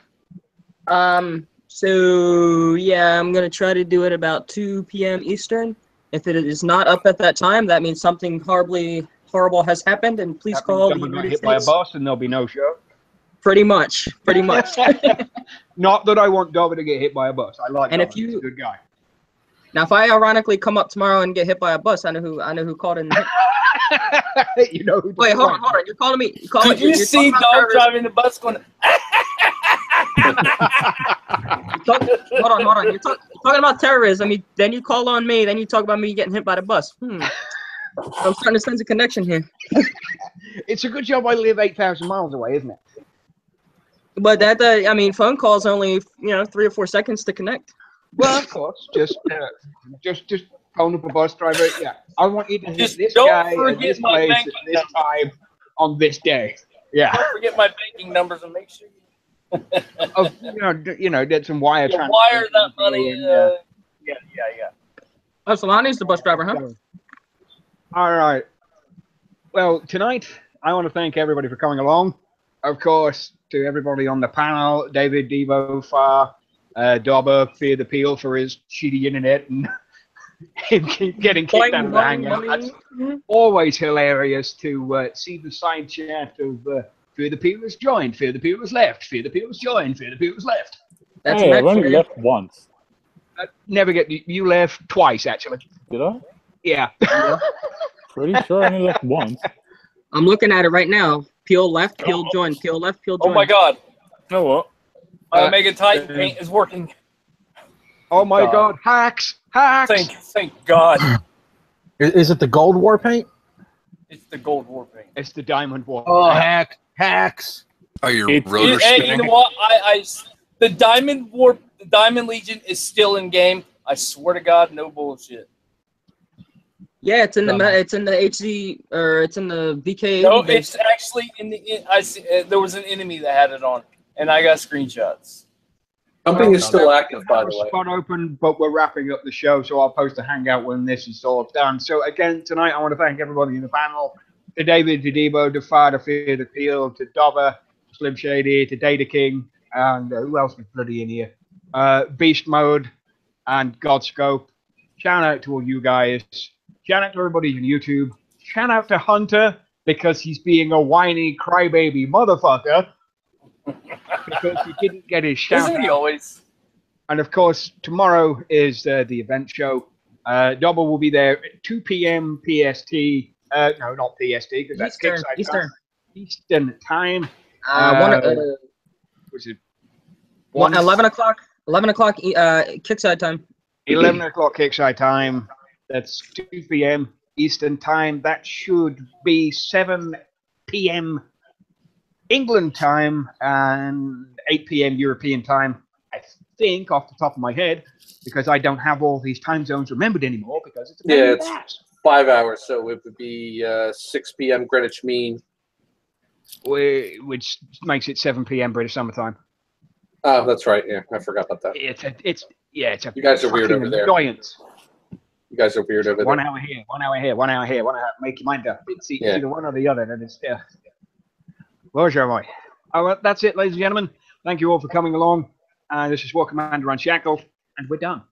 S5: So yeah, I'm gonna try to do it about 2 p.m. Eastern. If it is not up at that time, that means something horrible has happened, and please call the
S1: Someone got
S5: United
S1: hit by a
S5: States.
S1: bus and there'll be no show.
S5: Pretty much.
S1: Not that I want Dobby to get hit by a bus. I like
S5: And
S1: Dobby.
S5: if you-
S1: He's a good guy.
S5: Now, if I ironically come up tomorrow and get hit by a bus, I know who called in.
S1: You know who.
S5: Wait, hold on. You're calling me.
S2: Did you see Dog driving the bus going?
S5: Hold on. You're talking about terrorism. Then you call on me. Then you talk about me getting hit by the bus. I'm starting to sense a connection here.
S1: It's a good job I live 8,000 miles away, isn't it?
S5: But that, phone calls only 3 or 4 seconds to connect.
S1: Well, of course, just phone up a bus driver. Yeah, I want you to hit
S2: Just
S1: this
S2: don't
S1: guy at
S2: forget
S1: this
S2: my
S1: place at
S2: banking
S1: this time on this day. Yeah.
S2: Don't forget my banking numbers and make sure
S1: Did some wire
S2: you
S1: transfer.
S2: wire that money. Yeah.
S5: Oh, Solani's the bus driver, huh?
S1: All right. Well, tonight I want to thank everybody for coming along. Of course, to everybody on the panel, David, Devo, Far, Dobber, Fear the Peel for his shitty internet and him getting kicked out of the hangout. That's always hilarious to see the side chat of Fear the Peel has joined, Fear the Peel has left, Fear the Peel has joined, Fear the Peel has left.
S5: That's
S9: Hey, I've only left once.
S1: Never get you left twice actually.
S9: Did I?
S1: Yeah.
S9: Pretty sure I only left once.
S5: I'm looking at it right now. Peel left, Peel joined, Peel left, Peel joined.
S2: Oh my God!
S9: You know what?
S2: My Omega Titan paint is working.
S1: Oh my God! Hacks!
S2: Thank God!
S4: Is it the Gold War paint?
S2: It's the Gold War paint.
S1: It's the Diamond War.
S4: Oh, hacks!
S7: Are your
S9: It's-
S7: rotors
S2: Hey,
S7: spinning?
S2: you know what? The Diamond War, the Diamond Legion is still in game. I swear to God, no bullshit.
S5: Yeah, it's in the HZ or it's in the VK.
S2: No, it's actually in the. I see. There was an enemy that had it on, and I got screenshots.
S6: Something is still active, by the way.
S1: Spot open, but we're wrapping up the show, so I'll post a hangout when this is all done. So again, tonight I want to thank everybody in the panel, to David, to Debo, to Far, to Fear the Peel, to Dobber, to Slim Shady, to Data King, and who else was bloody in here? Beast Mode and Godscope. Shout out to all you guys. Shout out to everybody on YouTube. Shout out to Hunter because he's being a whiny crybaby motherfucker because he didn't get his shout
S2: Isn't he
S1: out.
S2: always?
S1: And of course, tomorrow is the event show. Dobber will be there at 2 p.m. PST. No, not PST because that's Eastern time. Was it
S5: 11 o'clock? 11 o'clock Kickside time.
S1: 11 o'clock Kickside time. That's 2 p.m. Eastern Time. That should be 7 p.m. England time and 8 p.m. European time, I think, off the top of my head, because I don't have all these time zones remembered anymore because it's a pain in the ass.
S6: 5 hours, so it would be 6 p.m. Greenwich Mean.
S1: Which makes it 7 p.m. British Summer Time.
S6: Oh, that's right. Yeah, I forgot about that.
S1: It's a
S6: You guys are weird over there.
S1: Annoyance.
S6: You guys are weird over there.
S1: 1 hour here, 1 hour here, 1 hour here, 1 hour. Make your mind up. It's either one or the other. And it's where's your boy? Oh, well, that's it, ladies and gentlemen. Thank you all for coming along. This is War Commander Unshackled, and we're done.